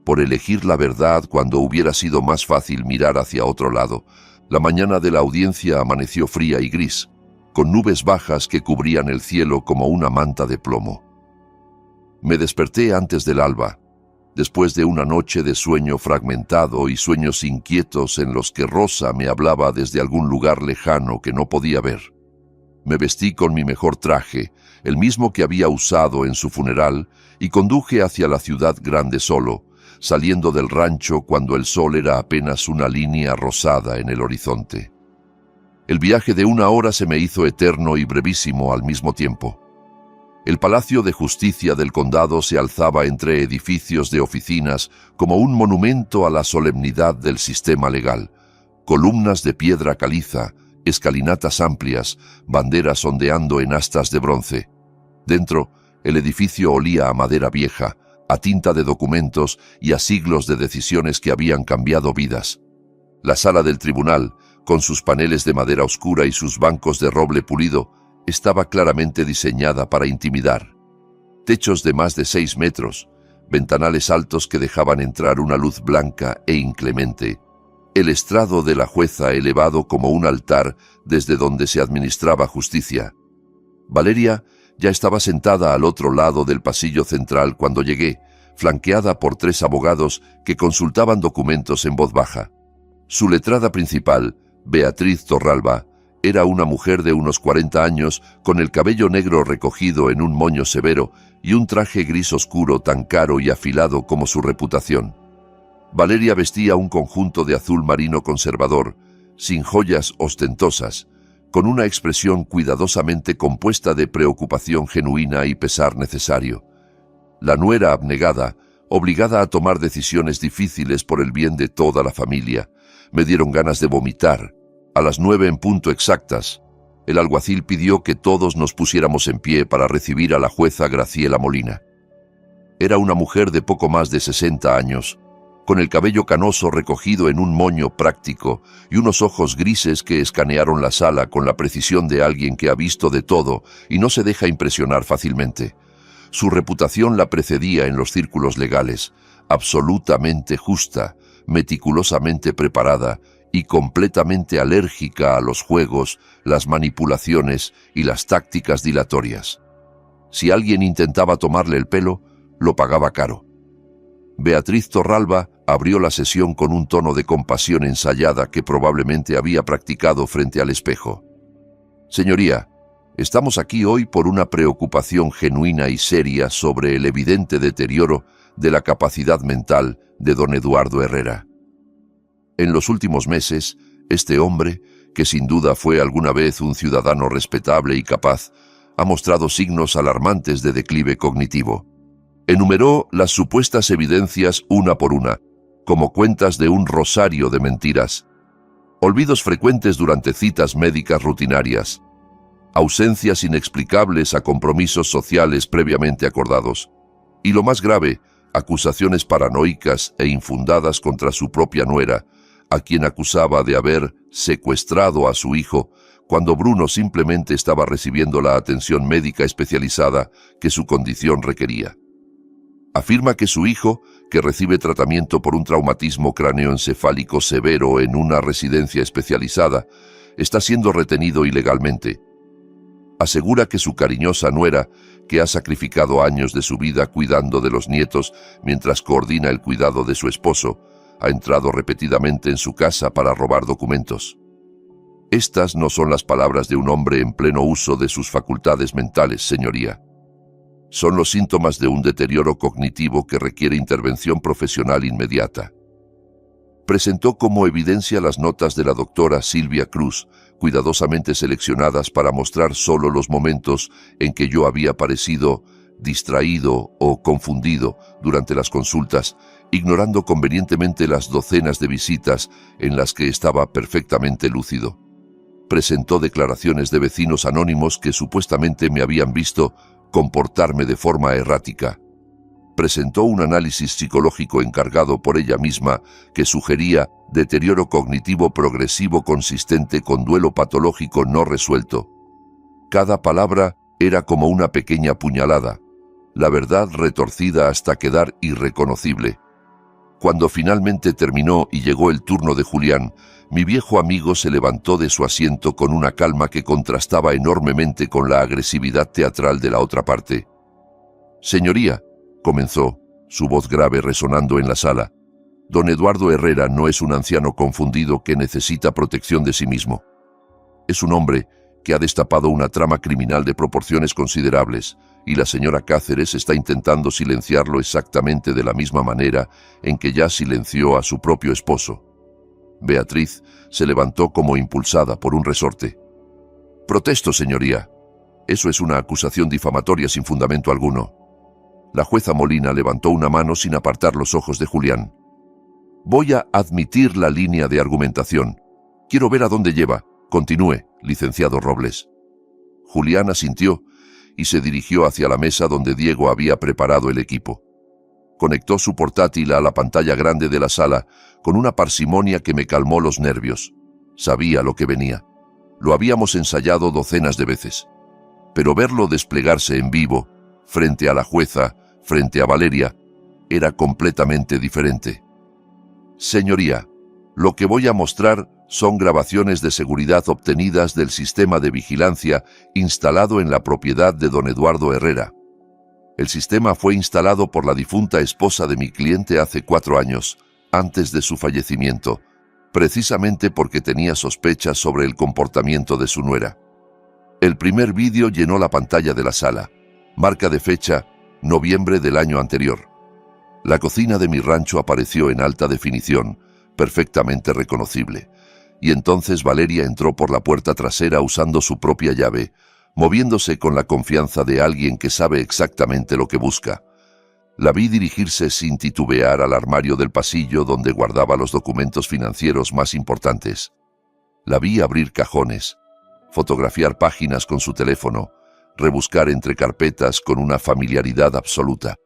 por elegir la verdad cuando hubiera sido más fácil mirar hacia otro lado. La mañana de la audiencia amaneció fría y gris, con nubes bajas que cubrían el cielo como una manta de plomo. Me desperté antes del alba, después de una noche de sueño fragmentado y sueños inquietos en los que Rosa me hablaba desde algún lugar lejano que no podía ver. Me vestí con mi mejor traje, el mismo que había usado en su funeral, y conduje hacia la ciudad grande solo, saliendo del rancho cuando el sol era apenas una línea rosada en el horizonte. El viaje de 1 hora se me hizo eterno y brevísimo al mismo tiempo. El Palacio de Justicia del condado se alzaba entre edificios de oficinas como un monumento a la solemnidad del sistema legal, columnas de piedra caliza, escalinatas amplias, banderas ondeando en astas de bronce. Dentro, el edificio olía a madera vieja, a tinta de documentos y a siglos de decisiones que habían cambiado vidas. La sala del tribunal, con sus paneles de madera oscura y sus bancos de roble pulido, estaba claramente diseñada para intimidar. Techos de más de 6 metros, ventanales altos que dejaban entrar una luz blanca e inclemente, el estrado de la jueza elevado como un altar desde donde se administraba justicia. Valeria ya estaba sentada al otro lado del pasillo central cuando llegué, flanqueada por 3 abogados que consultaban documentos en voz baja. Su letrada principal, Beatriz Torralba, era una mujer de unos 40 años con el cabello negro recogido en un moño severo y un traje gris oscuro tan caro y afilado como su reputación. Valeria vestía un conjunto de azul marino conservador, sin joyas ostentosas, con una expresión cuidadosamente compuesta de preocupación genuina y pesar necesario. La nuera abnegada, obligada a tomar decisiones difíciles por el bien de toda la familia, me dieron ganas de vomitar. A las 9 en punto exactas, el alguacil pidió que todos nos pusiéramos en pie para recibir a la jueza Graciela Molina. Era una mujer de poco más de 60 años, con el cabello canoso recogido en un moño práctico y unos ojos grises que escanearon la sala con la precisión de alguien que ha visto de todo y no se deja impresionar fácilmente. Su reputación la precedía en los círculos legales, absolutamente justa, meticulosamente preparada y completamente alérgica a los juegos, las manipulaciones y las tácticas dilatorias. Si alguien intentaba tomarle el pelo, lo pagaba caro. Beatriz Torralba abrió la sesión con un tono de compasión ensayada que probablemente había practicado frente al espejo. Señoría, estamos aquí hoy por una preocupación genuina y seria sobre el evidente deterioro de la capacidad mental de don Eduardo Herrera. En los últimos meses, este hombre, que sin duda fue alguna vez un ciudadano respetable y capaz, ha mostrado signos alarmantes de declive cognitivo. Enumeró las supuestas evidencias una por una, como cuentas de un rosario de mentiras. Olvidos frecuentes durante citas médicas rutinarias. Ausencias inexplicables a compromisos sociales previamente acordados. Y lo más grave, acusaciones paranoicas e infundadas contra su propia nuera, a quien acusaba de haber secuestrado a su hijo cuando Bruno simplemente estaba recibiendo la atención médica especializada que su condición requería. Afirma que su hijo, que recibe tratamiento por un traumatismo cráneoencefálico severo en una residencia especializada, está siendo retenido ilegalmente. Asegura que su cariñosa nuera, que ha sacrificado años de su vida cuidando de los nietos mientras coordina el cuidado de su esposo, ha entrado repetidamente en su casa para robar documentos. Estas no son las palabras de un hombre en pleno uso de sus facultades mentales, señoría. Son los síntomas de un deterioro cognitivo que requiere intervención profesional inmediata. Presentó como evidencia las notas de la doctora Silvia Cruz, cuidadosamente seleccionadas para mostrar solo los momentos en que yo había parecido distraído o confundido durante las consultas, ignorando convenientemente las docenas de visitas en las que estaba perfectamente lúcido. Presentó declaraciones de vecinos anónimos que supuestamente me habían visto comportarme de forma errática. Presentó un análisis psicológico encargado por ella misma que sugería deterioro cognitivo progresivo consistente con duelo patológico no resuelto. Cada palabra era como una pequeña puñalada, la verdad retorcida hasta quedar irreconocible. Cuando finalmente terminó y llegó el turno de Julián, mi viejo amigo se levantó de su asiento con una calma que contrastaba enormemente con la agresividad teatral de la otra parte. «Señoría», comenzó, su voz grave resonando en la sala, «don Eduardo Herrera no es un anciano confundido que necesita protección de sí mismo. Es un hombre que ha destapado una trama criminal de proporciones considerables, y la señora Cáceres está intentando silenciarlo exactamente de la misma manera en que ya silenció a su propio esposo». Beatriz se levantó como impulsada por un resorte. «Protesto, señoría. Eso es una acusación difamatoria sin fundamento alguno». La jueza Molina levantó una mano sin apartar los ojos de Julián. «Voy a admitir la línea de argumentación. Quiero ver a dónde lleva. Continúe, licenciado Robles. Julián asintió y se dirigió hacia la mesa donde Diego había preparado el equipo. Conectó su portátil a la pantalla grande de la sala con una parsimonia que me calmó los nervios. Sabía lo que venía. Lo habíamos ensayado docenas de veces. Pero verlo desplegarse en vivo, frente a la jueza, frente a Valeria, era completamente diferente. Señoría, lo que voy a mostrar son grabaciones de seguridad obtenidas del sistema de vigilancia instalado en la propiedad de don Eduardo Herrera. El sistema fue instalado por la difunta esposa de mi cliente hace 4 años, antes de su fallecimiento, precisamente porque tenía sospechas sobre el comportamiento de su nuera. El primer vídeo llenó la pantalla de la sala. Marca de fecha, noviembre del año anterior. La cocina de mi rancho apareció en alta definición, perfectamente reconocible. Y entonces Valeria entró por la puerta trasera usando su propia llave, moviéndose con la confianza de alguien que sabe exactamente lo que busca. La vi dirigirse sin titubear al armario del pasillo donde guardaba los documentos financieros más importantes. La vi abrir cajones, fotografiar páginas con su teléfono, rebuscar entre carpetas con una familiaridad absoluta.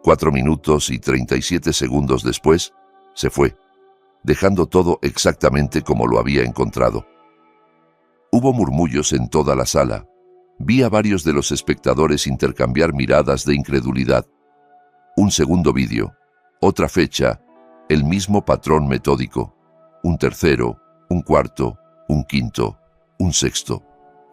4 minutos y 37 segundos después, se fue, dejando todo exactamente como lo había encontrado. Hubo murmullos en toda la sala. Vi a varios de los espectadores intercambiar miradas de incredulidad. Un segundo vídeo, otra fecha, el mismo patrón metódico. Un tercero, un cuarto, un quinto, un sexto.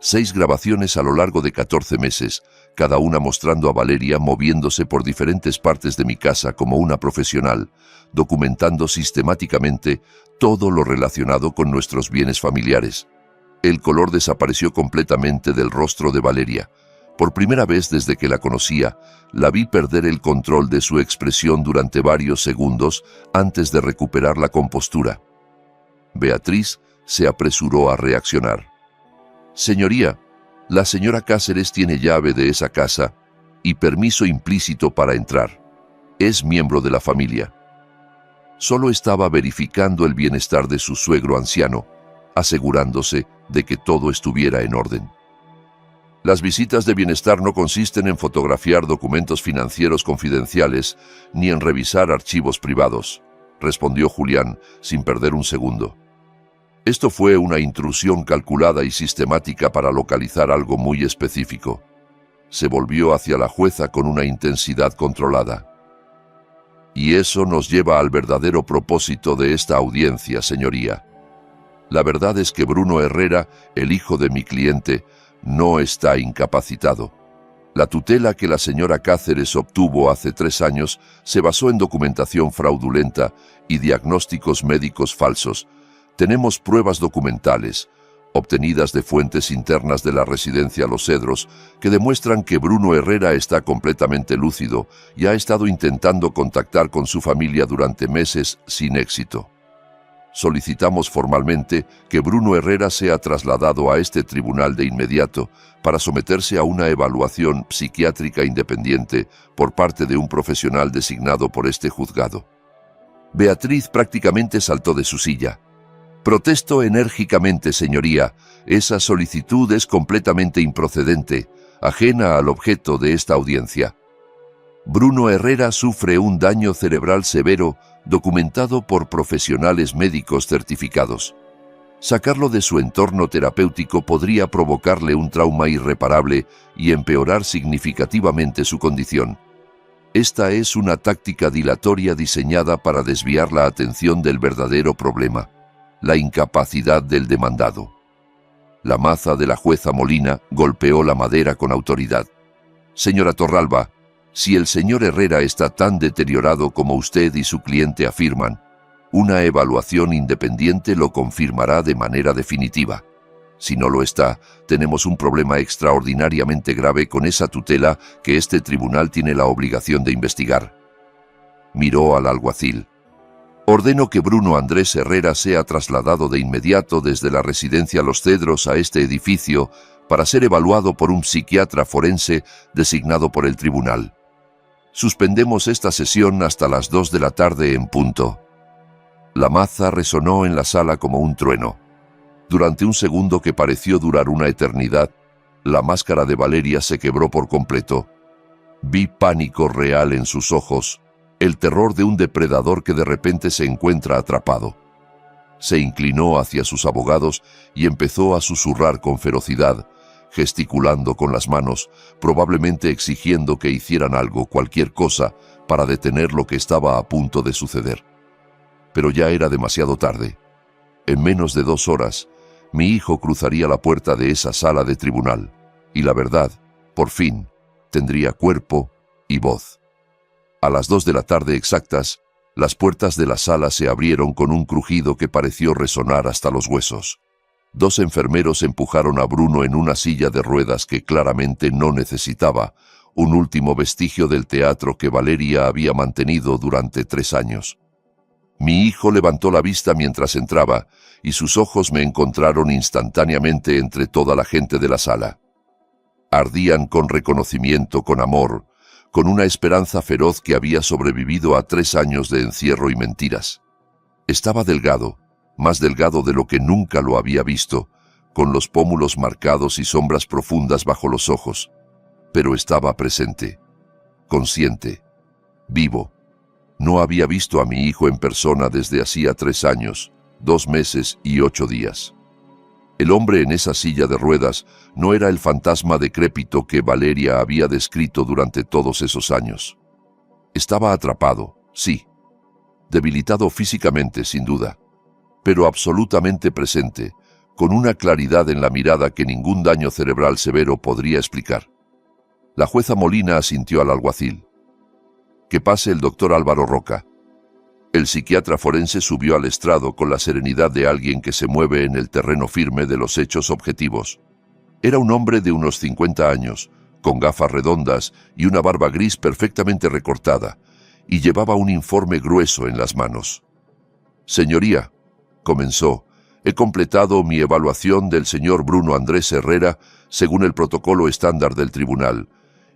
6 grabaciones a lo largo de 14 meses, cada una mostrando a Valeria moviéndose por diferentes partes de mi casa como una profesional, documentando sistemáticamente todo lo relacionado con nuestros bienes familiares. El color desapareció completamente del rostro de Valeria. Por primera vez desde que la conocía, la vi perder el control de su expresión durante varios segundos antes de recuperar la compostura. Beatriz se apresuró a reaccionar. Señoría, la señora Cáceres tiene llave de esa casa y permiso implícito para entrar. Es miembro de la familia. Solo estaba verificando el bienestar de su suegro anciano, asegurándose de que todo estuviera en orden. Las visitas de bienestar no consisten en fotografiar documentos financieros confidenciales ni en revisar archivos privados, respondió Julián sin perder un segundo. Esto fue una intrusión calculada y sistemática para localizar algo muy específico. Se volvió hacia la jueza con una intensidad controlada. Y eso nos lleva al verdadero propósito de esta audiencia, señoría. La verdad es que Bruno Herrera, el hijo de mi cliente, no está incapacitado. La tutela que la señora Cáceres obtuvo hace 3 años se basó en documentación fraudulenta y diagnósticos médicos falsos. Tenemos pruebas documentales, obtenidas de fuentes internas de la residencia Los Cedros, que demuestran que Bruno Herrera está completamente lúcido y ha estado intentando contactar con su familia durante meses sin éxito. Solicitamos formalmente que Bruno Herrera sea trasladado a este tribunal de inmediato para someterse a una evaluación psiquiátrica independiente por parte de un profesional designado por este juzgado. Beatriz prácticamente saltó de su silla. Protesto enérgicamente, señoría. Esa solicitud es completamente improcedente, ajena al objeto de esta audiencia. Bruno Herrera sufre un daño cerebral severo documentado por profesionales médicos certificados. Sacarlo de su entorno terapéutico podría provocarle un trauma irreparable y empeorar significativamente su condición. Esta es una táctica dilatoria diseñada para desviar la atención del verdadero problema, la incapacidad del demandado. La maza de la jueza Molina golpeó la madera con autoridad. Señora Torralba, si el señor Herrera está tan deteriorado como usted y su cliente afirman, una evaluación independiente lo confirmará de manera definitiva. Si no lo está, tenemos un problema extraordinariamente grave con esa tutela que este tribunal tiene la obligación de investigar. Miró al alguacil. Ordeno que Bruno Andrés Herrera sea trasladado de inmediato desde la residencia Los Cedros a este edificio para ser evaluado por un psiquiatra forense designado por el tribunal. Suspendemos esta sesión hasta las 2 de la tarde en punto. La maza resonó en la sala como un trueno. Durante un segundo que pareció durar una eternidad, la máscara de Valeria se quebró por completo. Vi pánico real en sus ojos, el terror de un depredador que de repente se encuentra atrapado. Se inclinó hacia sus abogados y empezó a susurrar con ferocidad, gesticulando con las manos, probablemente exigiendo que hicieran algo, cualquier cosa, para detener lo que estaba a punto de suceder. Pero ya era demasiado tarde. En menos de 2 horas, mi hijo cruzaría la puerta de esa sala de tribunal, y la verdad, por fin, tendría cuerpo y voz. A las 2 de la tarde exactas, las puertas de la sala se abrieron con un crujido que pareció resonar hasta los huesos. 2 enfermeros empujaron a Bruno en una silla de ruedas que claramente no necesitaba, un último vestigio del teatro que Valeria había mantenido durante 3 años. Mi hijo levantó la vista mientras entraba, y sus ojos me encontraron instantáneamente entre toda la gente de la sala. Ardían con reconocimiento, con amor, con una esperanza feroz que había sobrevivido a 3 años de encierro y mentiras. Estaba delgado, más delgado de lo que nunca lo había visto, con los pómulos marcados y sombras profundas bajo los ojos. Pero estaba presente, consciente, vivo. No había visto a mi hijo en persona desde hacía 3 años, 2 meses y 8 días. El hombre en esa silla de ruedas no era el fantasma decrépito que Valeria había descrito durante todos esos años. Estaba atrapado, sí. Debilitado físicamente, sin duda, pero absolutamente presente, con una claridad en la mirada que ningún daño cerebral severo podría explicar. La jueza Molina asintió al alguacil. Que pase el doctor Álvaro Roca. El psiquiatra forense subió al estrado con la serenidad de alguien que se mueve en el terreno firme de los hechos objetivos. Era un hombre de unos 50 años, con gafas redondas y una barba gris perfectamente recortada, y llevaba un informe grueso en las manos. Señoría, comenzó, he completado mi evaluación del señor Bruno Andrés Herrera según el protocolo estándar del tribunal,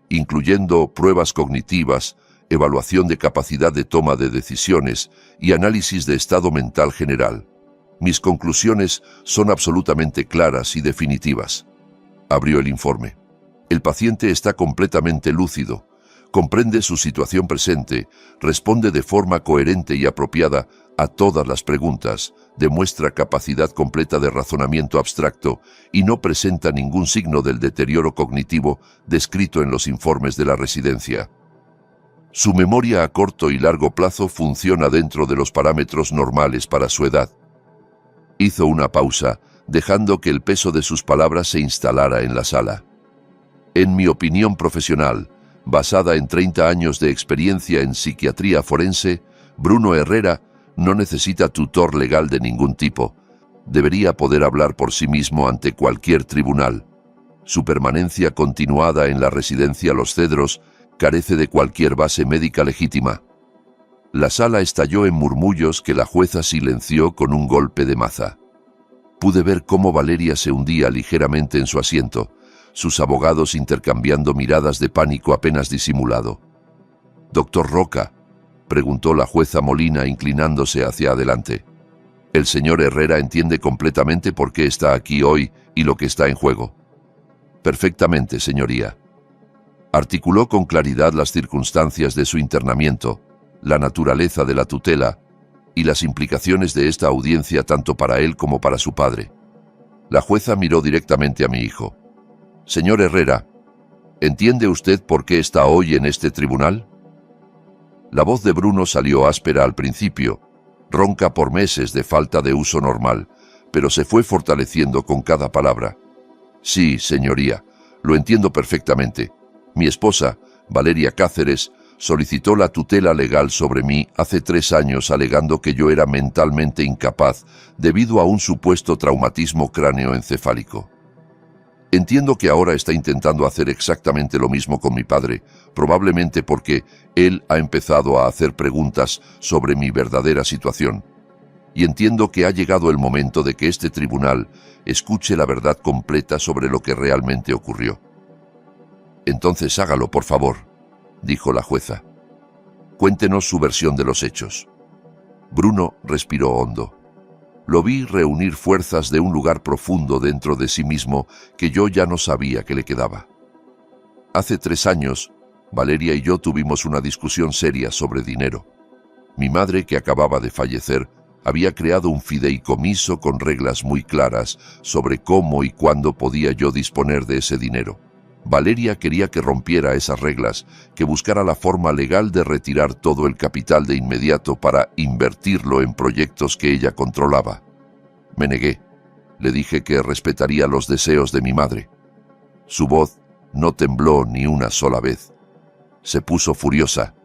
incluyendo pruebas cognitivas, evaluación de capacidad de toma de decisiones y análisis de estado mental general. Mis conclusiones son absolutamente claras y definitivas. Abrió el informe. El paciente está completamente lúcido, comprende su situación presente, responde de forma coherente y apropiada a todas las preguntas, demuestra capacidad completa de razonamiento abstracto y no presenta ningún signo del deterioro cognitivo descrito en los informes de la residencia. Su memoria a corto y largo plazo funciona dentro de los parámetros normales para su edad. Hizo una pausa, dejando que el peso de sus palabras se instalara en la sala. En mi opinión profesional, basada en 30 años de experiencia en psiquiatría forense, Bruno Herrera no necesita tutor legal de ningún tipo. Debería poder hablar por sí mismo ante cualquier tribunal. Su permanencia continuada en la residencia Los Cedros carece de cualquier base médica legítima. La sala estalló en murmullos que la jueza silenció con un golpe de maza. Pude ver cómo Valeria se hundía ligeramente en su asiento, sus abogados intercambiando miradas de pánico apenas disimulado. «Doctor Roca», preguntó la jueza Molina inclinándose hacia adelante. «El señor Herrera entiende completamente por qué está aquí hoy y lo que está en juego». «Perfectamente, señoría». Articuló con claridad las circunstancias de su internamiento, la naturaleza de la tutela y las implicaciones de esta audiencia tanto para él como para su padre. La jueza miró directamente a mi hijo. «Señor Herrera, ¿entiende usted por qué está hoy en este tribunal?» La voz de Bruno salió áspera al principio, ronca por meses de falta de uso normal, pero se fue fortaleciendo con cada palabra. «Sí, señoría, lo entiendo perfectamente. Mi esposa, Valeria Cáceres, solicitó la tutela legal sobre mí hace 3 años alegando que yo era mentalmente incapaz debido a un supuesto traumatismo cráneoencefálico. Entiendo que ahora está intentando hacer exactamente lo mismo con mi padre, probablemente porque él ha empezado a hacer preguntas sobre mi verdadera situación. Y entiendo que ha llegado el momento de que este tribunal escuche la verdad completa sobre lo que realmente ocurrió». «Entonces hágalo, por favor», dijo la jueza. «Cuéntenos su versión de los hechos». Bruno respiró hondo. Lo vi reunir fuerzas de un lugar profundo dentro de sí mismo que yo ya no sabía que le quedaba. Hace 3 años, Valeria y yo tuvimos una discusión seria sobre dinero. Mi madre, que acababa de fallecer, había creado un fideicomiso con reglas muy claras sobre cómo y cuándo podía yo disponer de ese dinero. Valeria quería que rompiera esas reglas, que buscara la forma legal de retirar todo el capital de inmediato para invertirlo en proyectos que ella controlaba. Me negué. Le dije que respetaría los deseos de mi madre. Su voz no tembló ni una sola vez. Se puso furiosa,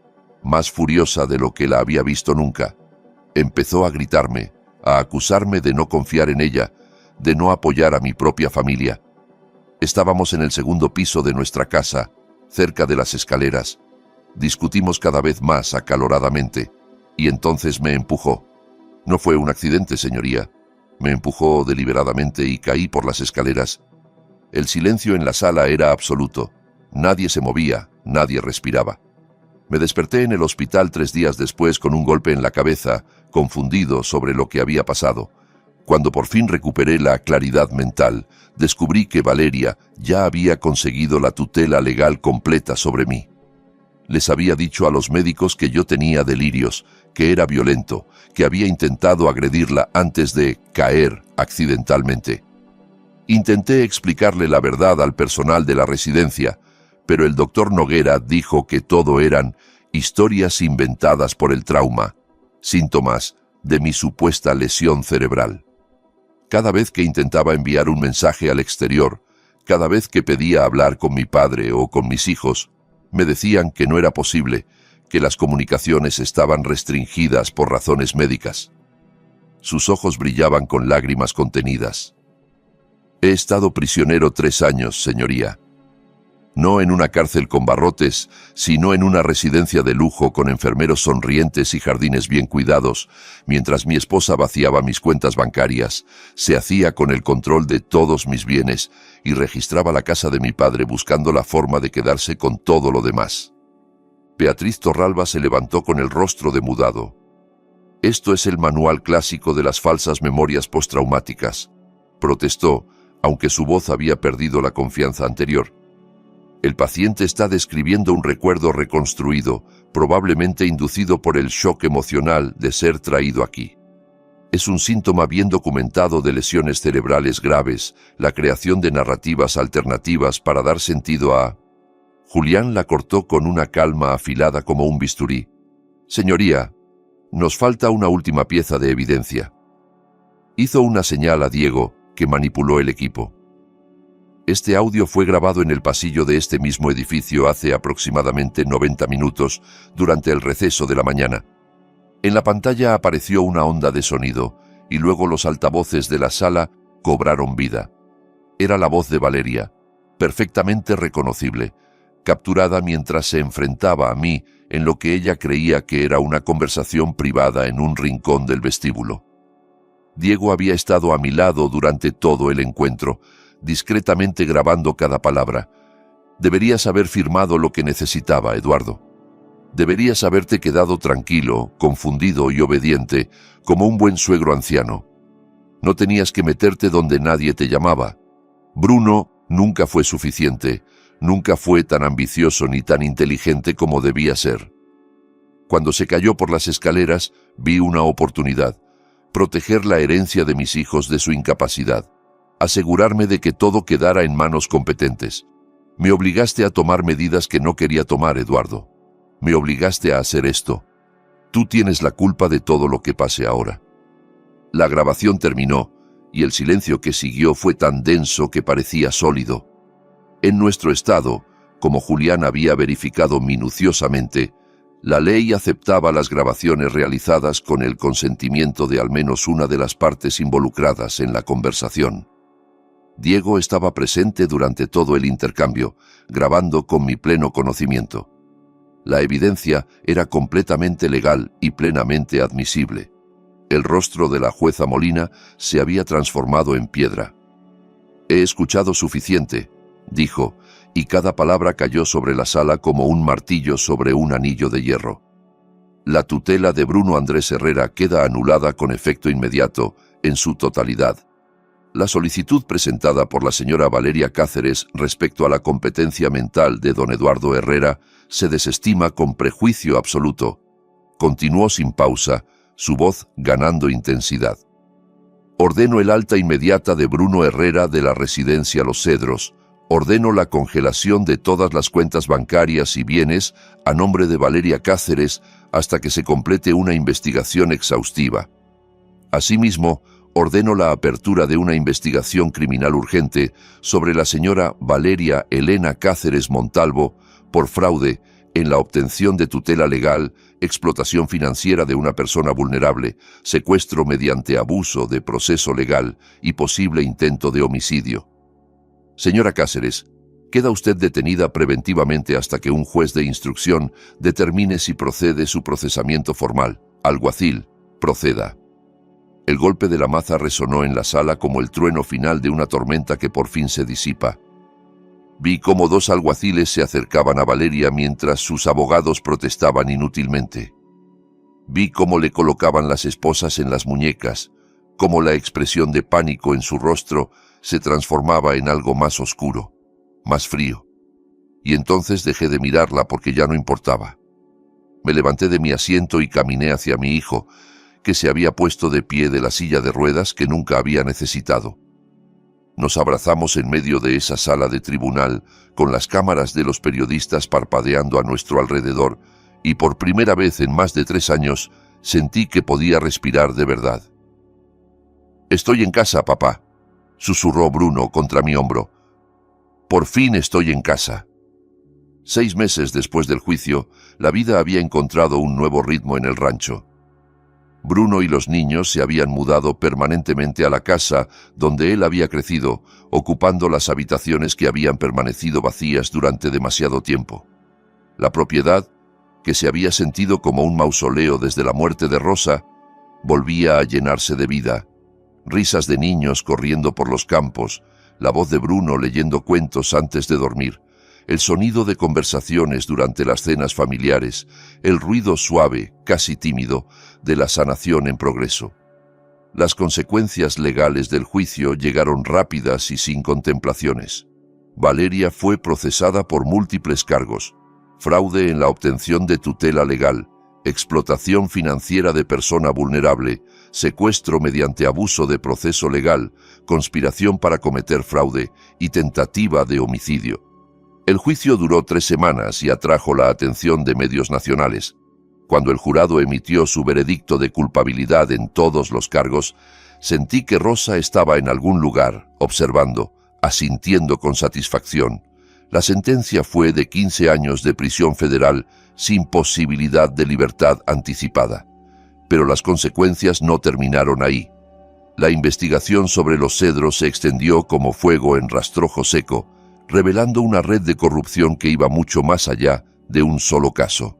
más furiosa de lo que la había visto nunca. Empezó a gritarme, a acusarme de no confiar en ella, de no apoyar a mi propia familia. Estábamos en el 2º piso de nuestra casa, cerca de las escaleras. Discutimos cada vez más acaloradamente, y entonces me empujó. No fue un accidente, señoría. Me empujó deliberadamente y caí por las escaleras. El silencio en la sala era absoluto. Nadie se movía, nadie respiraba. Me desperté en el hospital 3 días después con un golpe en la cabeza, confundido sobre lo que había pasado. Cuando por fin recuperé la claridad mental, descubrí que Valeria ya había conseguido la tutela legal completa sobre mí. Les había dicho a los médicos que yo tenía delirios, que era violento, que había intentado agredirla antes de caer accidentalmente. Intenté explicarle la verdad al personal de la residencia, pero el doctor Noguera dijo que todo eran historias inventadas por el trauma, síntomas de mi supuesta lesión cerebral. Cada vez que intentaba enviar un mensaje al exterior, cada vez que pedía hablar con mi padre o con mis hijos, me decían que no era posible, que las comunicaciones estaban restringidas por razones médicas. Sus ojos brillaban con lágrimas contenidas. He estado prisionero 3 años, señoría. No en una cárcel con barrotes, sino en una residencia de lujo con enfermeros sonrientes y jardines bien cuidados, mientras mi esposa vaciaba mis cuentas bancarias, se hacía con el control de todos mis bienes y registraba la casa de mi padre buscando la forma de quedarse con todo lo demás. Beatriz Torralba se levantó con el rostro demudado. Esto es el manual clásico de las falsas memorias postraumáticas, protestó, aunque su voz había perdido la confianza anterior. El paciente está describiendo un recuerdo reconstruido, probablemente inducido por el shock emocional de ser traído aquí. Es un síntoma bien documentado de lesiones cerebrales graves, la creación de narrativas alternativas para dar sentido a... Julián la cortó con una calma afilada como un bisturí. Señoría, nos falta una última pieza de evidencia. Hizo una señal a Diego, que manipuló el equipo. Este audio fue grabado en el pasillo de este mismo edificio hace aproximadamente 90 minutos, durante el receso de la mañana. En la pantalla apareció una onda de sonido, y luego los altavoces de la sala cobraron vida. Era la voz de Valeria, perfectamente reconocible, capturada mientras se enfrentaba a mí en lo que ella creía que era una conversación privada en un rincón del vestíbulo. Diego había estado a mi lado durante todo el encuentro, discretamente grabando cada palabra. Deberías haber firmado lo que necesitaba, Eduardo. Deberías haberte quedado tranquilo, confundido y obediente, como un buen suegro anciano. No tenías que meterte donde nadie te llamaba. Bruno nunca fue suficiente, nunca fue tan ambicioso ni tan inteligente como debía ser. Cuando se cayó por las escaleras, vi una oportunidad: proteger la herencia de mis hijos de su incapacidad. Asegurarme de que todo quedara en manos competentes. Me obligaste a tomar medidas que no quería tomar, Eduardo. Me obligaste a hacer esto. Tú tienes la culpa de todo lo que pase ahora. La grabación terminó, y el silencio que siguió fue tan denso que parecía sólido. En nuestro estado, como Julián había verificado minuciosamente, la ley aceptaba las grabaciones realizadas con el consentimiento de al menos una de las partes involucradas en la conversación. Diego estaba presente durante todo el intercambio, grabando con mi pleno conocimiento. La evidencia era completamente legal y plenamente admisible. El rostro de la jueza Molina se había transformado en piedra. «He escuchado suficiente», dijo, y cada palabra cayó sobre la sala como un martillo sobre un anillo de hierro. la tutela de Bruno Andrés Herrera queda anulada con efecto inmediato, en su totalidad. La solicitud presentada por la señora Valeria Cáceres respecto a la competencia mental de don Eduardo Herrera se desestima con prejuicio absoluto. Continuó sin pausa, su voz ganando intensidad. Ordeno el alta inmediata de Bruno Herrera de la residencia Los Cedros. Ordeno la congelación de todas las cuentas bancarias y bienes a nombre de Valeria Cáceres hasta que se complete una investigación exhaustiva. Asimismo, ordeno la apertura de una investigación criminal urgente sobre la señora Valeria Elena Cáceres Montalvo por fraude en la obtención de tutela legal, explotación financiera de una persona vulnerable, secuestro mediante abuso de proceso legal y posible intento de homicidio. Señora Cáceres, queda usted detenida preventivamente hasta que un juez de instrucción determine si procede su procesamiento formal. Alguacil, proceda. El golpe de la maza resonó en la sala como el trueno final de una tormenta que por fin se disipa. Vi cómo dos alguaciles se acercaban a Valeria mientras sus abogados protestaban inútilmente. Vi cómo le colocaban las esposas en las muñecas, cómo la expresión de pánico en su rostro se transformaba en algo más oscuro, más frío. Y entonces dejé de mirarla porque ya no importaba. Me levanté de mi asiento y caminé hacia mi hijo, que se había puesto de pie de la silla de ruedas que nunca había necesitado. Nos abrazamos en medio de esa sala de tribunal, con las cámaras de los periodistas parpadeando a nuestro alrededor, y por primera vez en más de 3 años sentí que podía respirar de verdad. «Estoy en casa, papá», susurró Bruno contra mi hombro. «Por fin estoy en casa». 6 meses después del juicio, la vida había encontrado un nuevo ritmo en el rancho. Bruno y los niños se habían mudado permanentemente a la casa donde él había crecido, ocupando las habitaciones que habían permanecido vacías durante demasiado tiempo. La propiedad, que se había sentido como un mausoleo desde la muerte de Rosa, volvía a llenarse de vida. Risas de niños corriendo por los campos, la voz de Bruno leyendo cuentos antes de dormir, el sonido de conversaciones durante las cenas familiares, el ruido suave, casi tímido, de la sanación en progreso. Las consecuencias legales del juicio llegaron rápidas y sin contemplaciones. Valeria fue procesada por múltiples cargos: fraude en la obtención de tutela legal, explotación financiera de persona vulnerable, secuestro mediante abuso de proceso legal, conspiración para cometer fraude y tentativa de homicidio. El juicio duró 3 semanas y atrajo la atención de medios nacionales. Cuando el jurado emitió su veredicto de culpabilidad en todos los cargos, sentí que Rosa estaba en algún lugar, observando, asintiendo con satisfacción. La sentencia fue de 15 años de prisión federal sin posibilidad de libertad anticipada. Pero las consecuencias no terminaron ahí. La investigación sobre Los Cedros se extendió como fuego en rastrojo seco, revelando una red de corrupción que iba mucho más allá de un solo caso.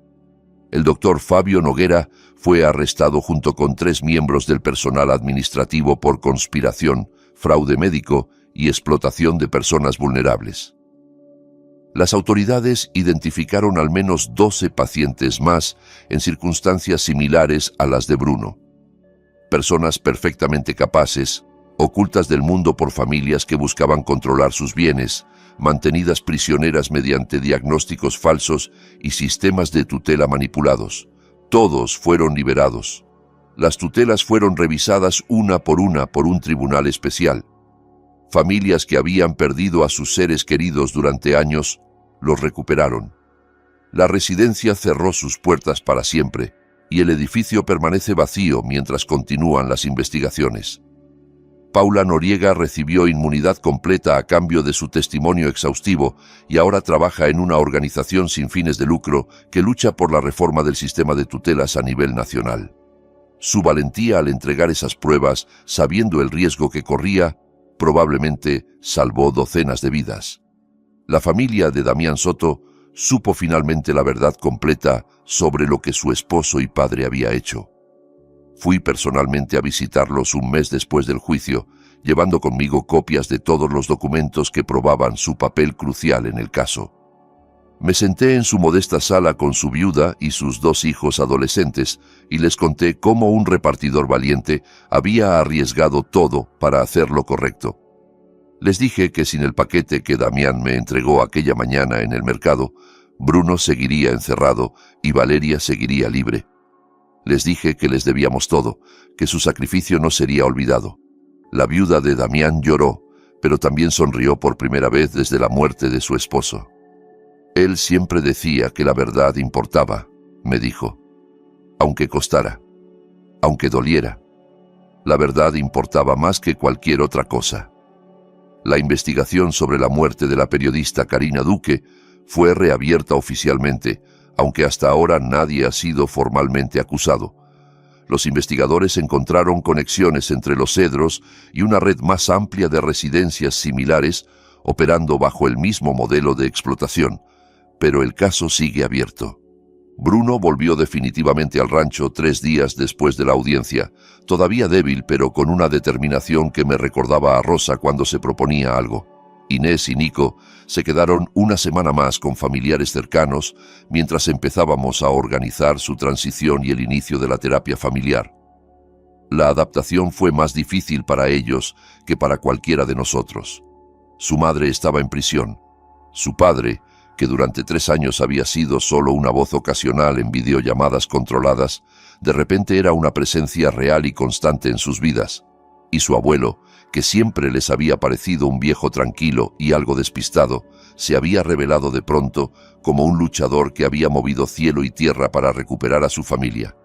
El doctor Fabio Noguera fue arrestado junto con 3 miembros del personal administrativo por conspiración, fraude médico y explotación de personas vulnerables. Las autoridades identificaron al menos 12 pacientes más en circunstancias similares a las de Bruno. Personas perfectamente capaces, ocultas del mundo por familias que buscaban controlar sus bienes, mantenidas prisioneras mediante diagnósticos falsos y sistemas de tutela manipulados. Todos fueron liberados. Las tutelas fueron revisadas una por un tribunal especial. Familias que habían perdido a sus seres queridos durante años, los recuperaron. La residencia cerró sus puertas para siempre y el edificio permanece vacío mientras continúan las investigaciones. Paula Noriega recibió inmunidad completa a cambio de su testimonio exhaustivo y ahora trabaja en una organización sin fines de lucro que lucha por la reforma del sistema de tutelas a nivel nacional. Su valentía al entregar esas pruebas, sabiendo el riesgo que corría, probablemente salvó docenas de vidas. La familia de Damián Soto supo finalmente la verdad completa sobre lo que su esposo y padre había hecho. Fui personalmente a visitarlos un mes después del juicio, llevando conmigo copias de todos los documentos que probaban su papel crucial en el caso. Me senté en su modesta sala con su viuda y sus 2 hijos adolescentes y les conté cómo un repartidor valiente había arriesgado todo para hacer lo correcto. Les dije que sin el paquete que Damián me entregó aquella mañana en el mercado, Bruno seguiría encerrado y Valeria seguiría libre. Les dije que les debíamos todo, que su sacrificio no sería olvidado. La viuda de Damián lloró, pero también sonrió por primera vez desde la muerte de su esposo. Él siempre decía que la verdad importaba, me dijo, aunque costara, aunque doliera. La verdad importaba más que cualquier otra cosa. La investigación sobre la muerte de la periodista Karina Duque fue reabierta oficialmente, aunque hasta ahora nadie ha sido formalmente acusado. Los investigadores encontraron conexiones entre los cedros y una red más amplia de residencias similares operando bajo el mismo modelo de explotación, pero el caso sigue abierto. Bruno volvió definitivamente al rancho 3 días después de la audiencia, todavía débil pero con una determinación que me recordaba a Rosa cuando se proponía algo. Inés y Nico se quedaron una semana más con familiares cercanos mientras empezábamos a organizar su transición y el inicio de la terapia familiar. La adaptación fue más difícil para ellos que para cualquiera de nosotros. Su madre estaba en prisión. Su padre, que durante 3 años había sido solo una voz ocasional en videollamadas controladas, de repente era una presencia real y constante en sus vidas. Y su abuelo, que siempre les había parecido un viejo tranquilo y algo despistado, se había revelado de pronto como un luchador que había movido cielo y tierra para recuperar a su familia.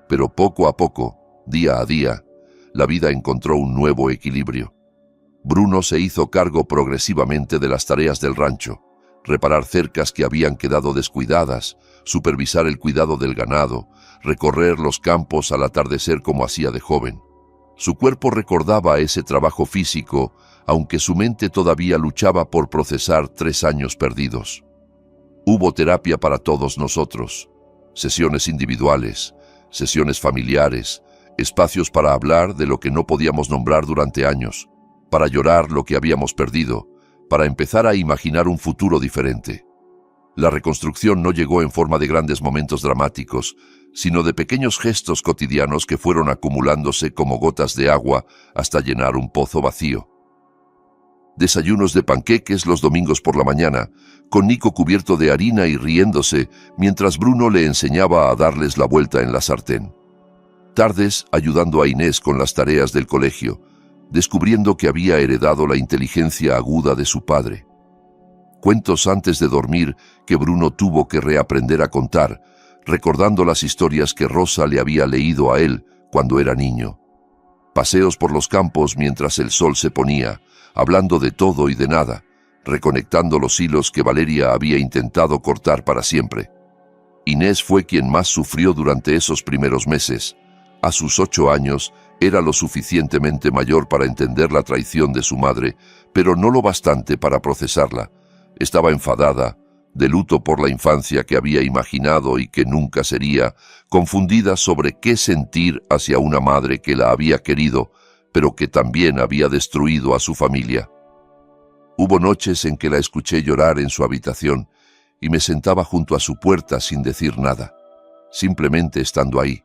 Pero poco a poco, día a día, la vida encontró un nuevo equilibrio. Bruno se hizo cargo progresivamente de las tareas del rancho: reparar cercas que habían quedado descuidadas, supervisar el cuidado del ganado, recorrer los campos al atardecer como hacía de joven. Su cuerpo recordaba ese trabajo físico, aunque su mente todavía luchaba por procesar 3 años perdidos. Hubo terapia para todos nosotros: sesiones individuales, sesiones familiares, espacios para hablar de lo que no podíamos nombrar durante años, para llorar lo que habíamos perdido, para empezar a imaginar un futuro diferente. La reconstrucción no llegó en forma de grandes momentos dramáticos, sino de pequeños gestos cotidianos que fueron acumulándose como gotas de agua hasta llenar un pozo vacío. Desayunos de panqueques los domingos por la mañana, con Nico cubierto de harina y riéndose, mientras Bruno le enseñaba a darles la vuelta en la sartén. Tardes ayudando a Inés con las tareas del colegio, descubriendo que había heredado la inteligencia aguda de su padre. Cuentos antes de dormir que Bruno tuvo que reaprender a contar, recordando las historias que Rosa le había leído a él cuando era niño. Paseos por los campos mientras el sol se ponía, hablando de todo y de nada, reconectando los hilos que Valeria había intentado cortar para siempre. Inés fue quien más sufrió durante esos primeros meses. A sus 8 años, era lo suficientemente mayor para entender la traición de su madre, pero no lo bastante para procesarla. Estaba enfadada, de luto por la infancia que había imaginado y que nunca sería, confundida sobre qué sentir hacia una madre que la había querido, pero que también había destruido a su familia. Hubo noches en que la escuché llorar en su habitación y me sentaba junto a su puerta sin decir nada, simplemente estando ahí.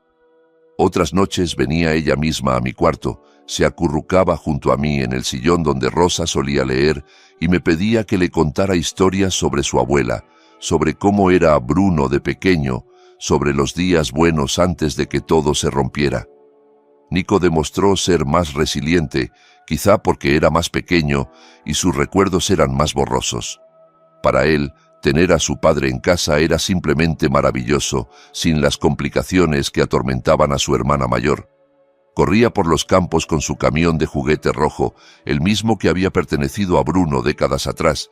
Otras noches venía ella misma a mi cuarto, se acurrucaba junto a mí en el sillón donde Rosa solía leer y me pedía que le contara historias sobre su abuela, sobre cómo era Bruno de pequeño, sobre los días buenos antes de que todo se rompiera. Nico demostró ser más resiliente, quizá porque era más pequeño y sus recuerdos eran más borrosos. Para él, tener a su padre en casa era simplemente maravilloso, sin las complicaciones que atormentaban a su hermana mayor. Corría por los campos con su camión de juguete rojo, el mismo que había pertenecido a Bruno décadas atrás,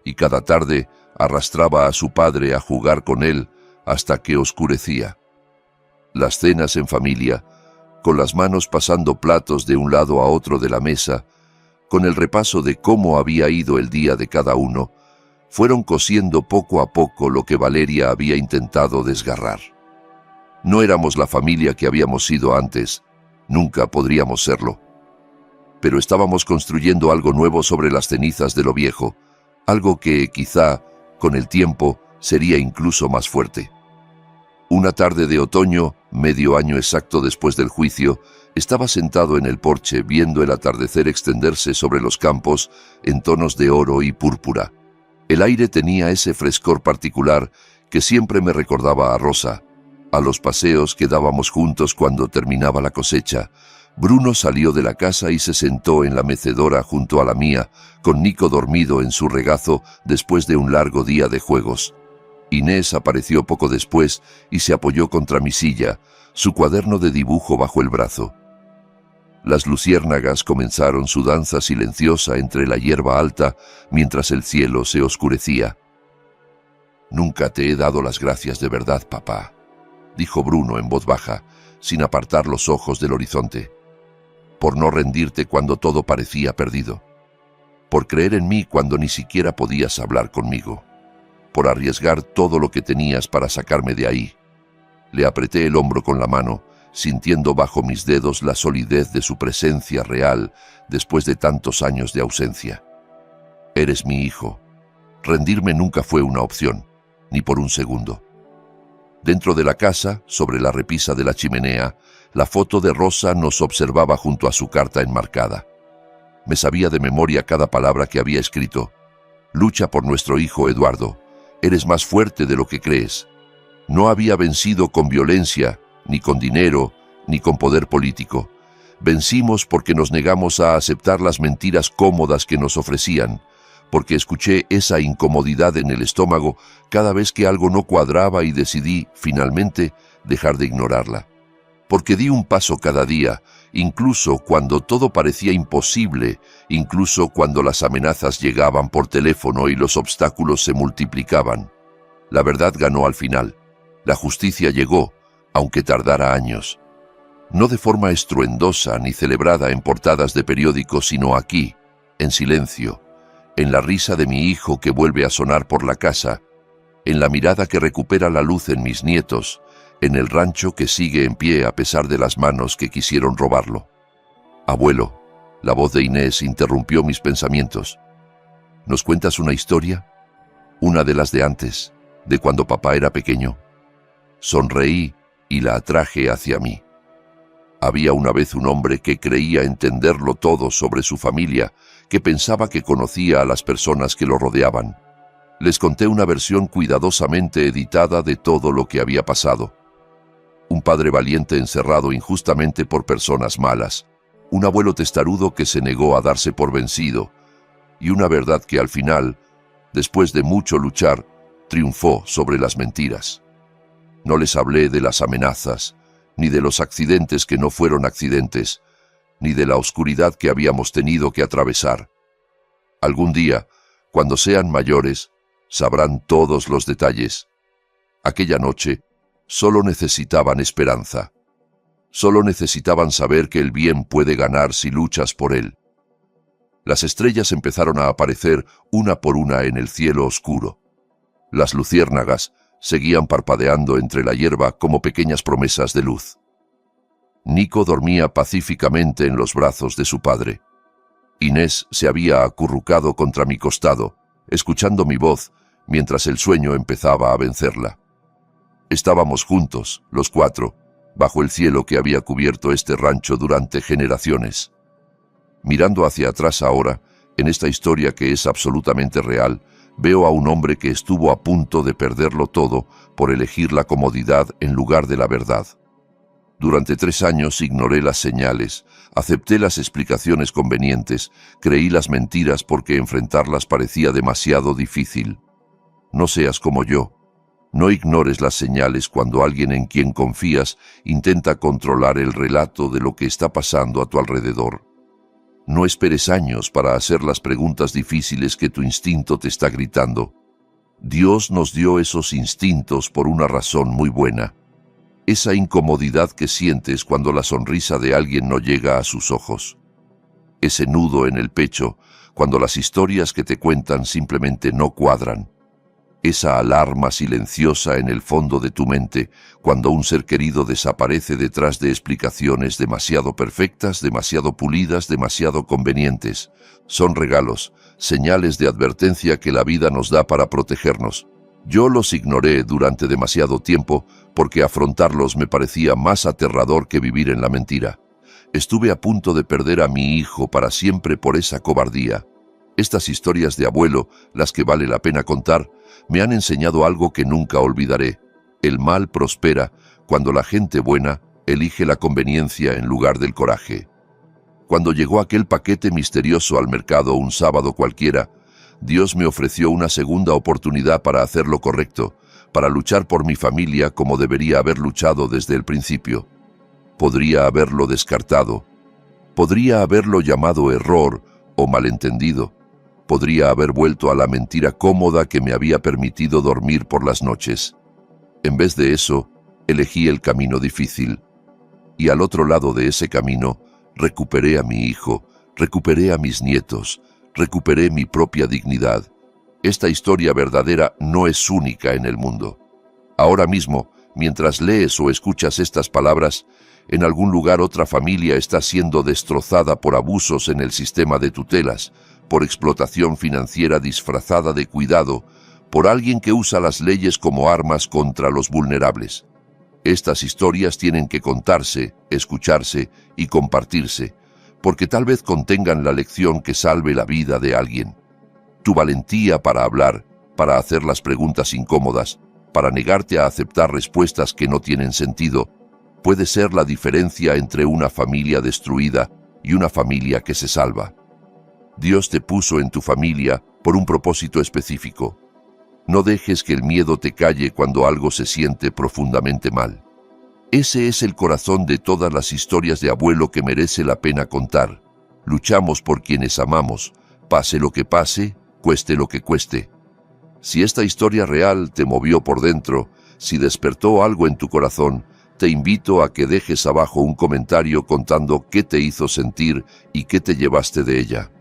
y cada tarde arrastraba a su padre a jugar con él hasta que oscurecía. Las cenas en familia, con las manos pasando platos de un lado a otro de la mesa, con el repaso de cómo había ido el día de cada uno, fueron cosiendo poco a poco lo que Valeria había intentado desgarrar. No éramos la familia que habíamos sido antes, nunca podríamos serlo. Pero estábamos construyendo algo nuevo sobre las cenizas de lo viejo, algo que, quizá, con el tiempo, sería incluso más fuerte. Una tarde de otoño, medio año exacto después del juicio, estaba sentado en el porche viendo el atardecer extenderse sobre los campos en tonos de oro y púrpura. El aire tenía ese frescor particular que siempre me recordaba a Rosa, a los paseos que dábamos juntos cuando terminaba la cosecha. Bruno salió de la casa y se sentó en la mecedora junto a la mía, con Nico dormido en su regazo después de un largo día de juegos. Inés apareció poco después y se apoyó contra mi silla, su cuaderno de dibujo bajo el brazo. Las luciérnagas comenzaron su danza silenciosa entre la hierba alta mientras el cielo se oscurecía. «Nunca te he dado las gracias de verdad, papá», dijo Bruno en voz baja, sin apartar los ojos del horizonte. «Por no rendirte cuando todo parecía perdido. Por creer en mí cuando ni siquiera podías hablar conmigo. Por arriesgar todo lo que tenías para sacarme de ahí». Le apreté el hombro con la mano, sintiendo bajo mis dedos la solidez de su presencia real después de tantos años de ausencia. «Eres mi hijo. Rendirme nunca fue una opción, ni por un segundo». Dentro de la casa, sobre la repisa de la chimenea, la foto de Rosa nos observaba junto a su carta enmarcada. Me sabía de memoria cada palabra que había escrito. «Lucha por nuestro hijo Eduardo. Eres más fuerte de lo que crees». No había vencido con violencia, ni con dinero, ni con poder político. Vencimos porque nos negamos a aceptar las mentiras cómodas que nos ofrecían, porque escuché esa incomodidad en el estómago cada vez que algo no cuadraba y decidí, finalmente, dejar de ignorarla. Porque di un paso cada día, incluso cuando todo parecía imposible, incluso cuando las amenazas llegaban por teléfono y los obstáculos se multiplicaban. La verdad ganó al final. La justicia llegó, aunque tardara años. No de forma estruendosa ni celebrada en portadas de periódicos, sino aquí, en silencio, en la risa de mi hijo que vuelve a sonar por la casa, en la mirada que recupera la luz en mis nietos, en el rancho que sigue en pie a pesar de las manos que quisieron robarlo. «Abuelo», la voz de Inés interrumpió mis pensamientos. «¿Nos cuentas una historia? Una de las de antes, de cuando papá era pequeño». Sonreí y la atraje hacia mí. Había una vez un hombre que creía entenderlo todo sobre su familia, que pensaba que conocía a las personas que lo rodeaban. Les conté una versión cuidadosamente editada de todo lo que había pasado. Un padre valiente encerrado injustamente por personas malas, un abuelo testarudo que se negó a darse por vencido, y una verdad que al final, después de mucho luchar, triunfó sobre las mentiras. No les hablé de las amenazas, ni de los accidentes que no fueron accidentes, ni de la oscuridad que habíamos tenido que atravesar. Algún día, cuando sean mayores, sabrán todos los detalles. Aquella noche, solo necesitaban esperanza. Solo necesitaban saber que el bien puede ganar si luchas por él. Las estrellas empezaron a aparecer una por una en el cielo oscuro. Las luciérnagas seguían parpadeando entre la hierba como pequeñas promesas de luz. Nico dormía pacíficamente en los brazos de su padre. Inés se había acurrucado contra mi costado, escuchando mi voz, mientras el sueño empezaba a vencerla. Estábamos juntos, los cuatro, bajo el cielo que había cubierto este rancho durante generaciones. Mirando hacia atrás ahora, en esta historia que es absolutamente real, veo a un hombre que estuvo a punto de perderlo todo por elegir la comodidad en lugar de la verdad. Durante 3 años ignoré las señales, acepté las explicaciones convenientes, creí las mentiras porque enfrentarlas parecía demasiado difícil. No seas como yo. No ignores las señales cuando alguien en quien confías intenta controlar el relato de lo que está pasando a tu alrededor. No esperes años para hacer las preguntas difíciles que tu instinto te está gritando. Dios nos dio esos instintos por una razón muy buena. Esa incomodidad que sientes cuando la sonrisa de alguien no llega a sus ojos. Ese nudo en el pecho cuando las historias que te cuentan simplemente no cuadran. Esa alarma silenciosa en el fondo de tu mente cuando un ser querido desaparece detrás de explicaciones demasiado perfectas, demasiado pulidas, demasiado convenientes. Son regalos, señales de advertencia que la vida nos da para protegernos. Yo los ignoré durante demasiado tiempo porque afrontarlos me parecía más aterrador que vivir en la mentira. Estuve a punto de perder a mi hijo para siempre por esa cobardía. Estas historias de abuelo, las que vale la pena contar, me han enseñado algo que nunca olvidaré. El mal prospera cuando la gente buena elige la conveniencia en lugar del coraje. Cuando llegó aquel paquete misterioso al mercado un sábado cualquiera, Dios me ofreció una segunda oportunidad para hacer lo correcto, para luchar por mi familia como debería haber luchado desde el principio. Podría haberlo descartado, podría haberlo llamado error o malentendido, podría haber vuelto a la mentira cómoda que me había permitido dormir por las noches. En vez de eso, elegí el camino difícil. Y al otro lado de ese camino, recuperé a mi hijo, recuperé a mis nietos, recuperé mi propia dignidad. Esta historia verdadera no es única en el mundo. Ahora mismo, mientras lees o escuchas estas palabras, en algún lugar otra familia está siendo destrozada por abusos en el sistema de tutelas, por explotación financiera disfrazada de cuidado, por alguien que usa las leyes como armas contra los vulnerables. Estas historias tienen que contarse, escucharse y compartirse, porque tal vez contengan la lección que salve la vida de alguien. Tu valentía para hablar, para hacer las preguntas incómodas, para negarte a aceptar respuestas que no tienen sentido, puede ser la diferencia entre una familia destruida y una familia que se salva. Dios te puso en tu familia por un propósito específico. No dejes que el miedo te calle cuando algo se siente profundamente mal. Ese es el corazón de todas las historias de abuelo que merece la pena contar. Luchamos por quienes amamos, pase lo que pase, cueste lo que cueste. Si esta historia real te movió por dentro, si despertó algo en tu corazón, te invito a que dejes abajo un comentario contando qué te hizo sentir y qué te llevaste de ella.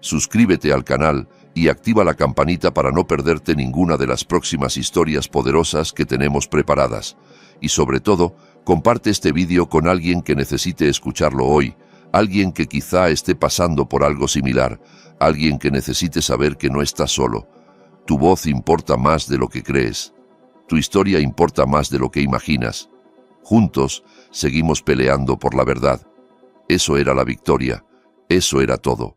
Suscríbete al canal y activa la campanita para no perderte ninguna de las próximas historias poderosas que tenemos preparadas. Y sobre todo, comparte este vídeo con alguien que necesite escucharlo hoy, alguien que quizá esté pasando por algo similar, alguien que necesite saber que no estás solo. Tu voz importa más de lo que crees. Tu historia importa más de lo que imaginas. Juntos, seguimos peleando por la verdad. Eso era la victoria. Eso era todo.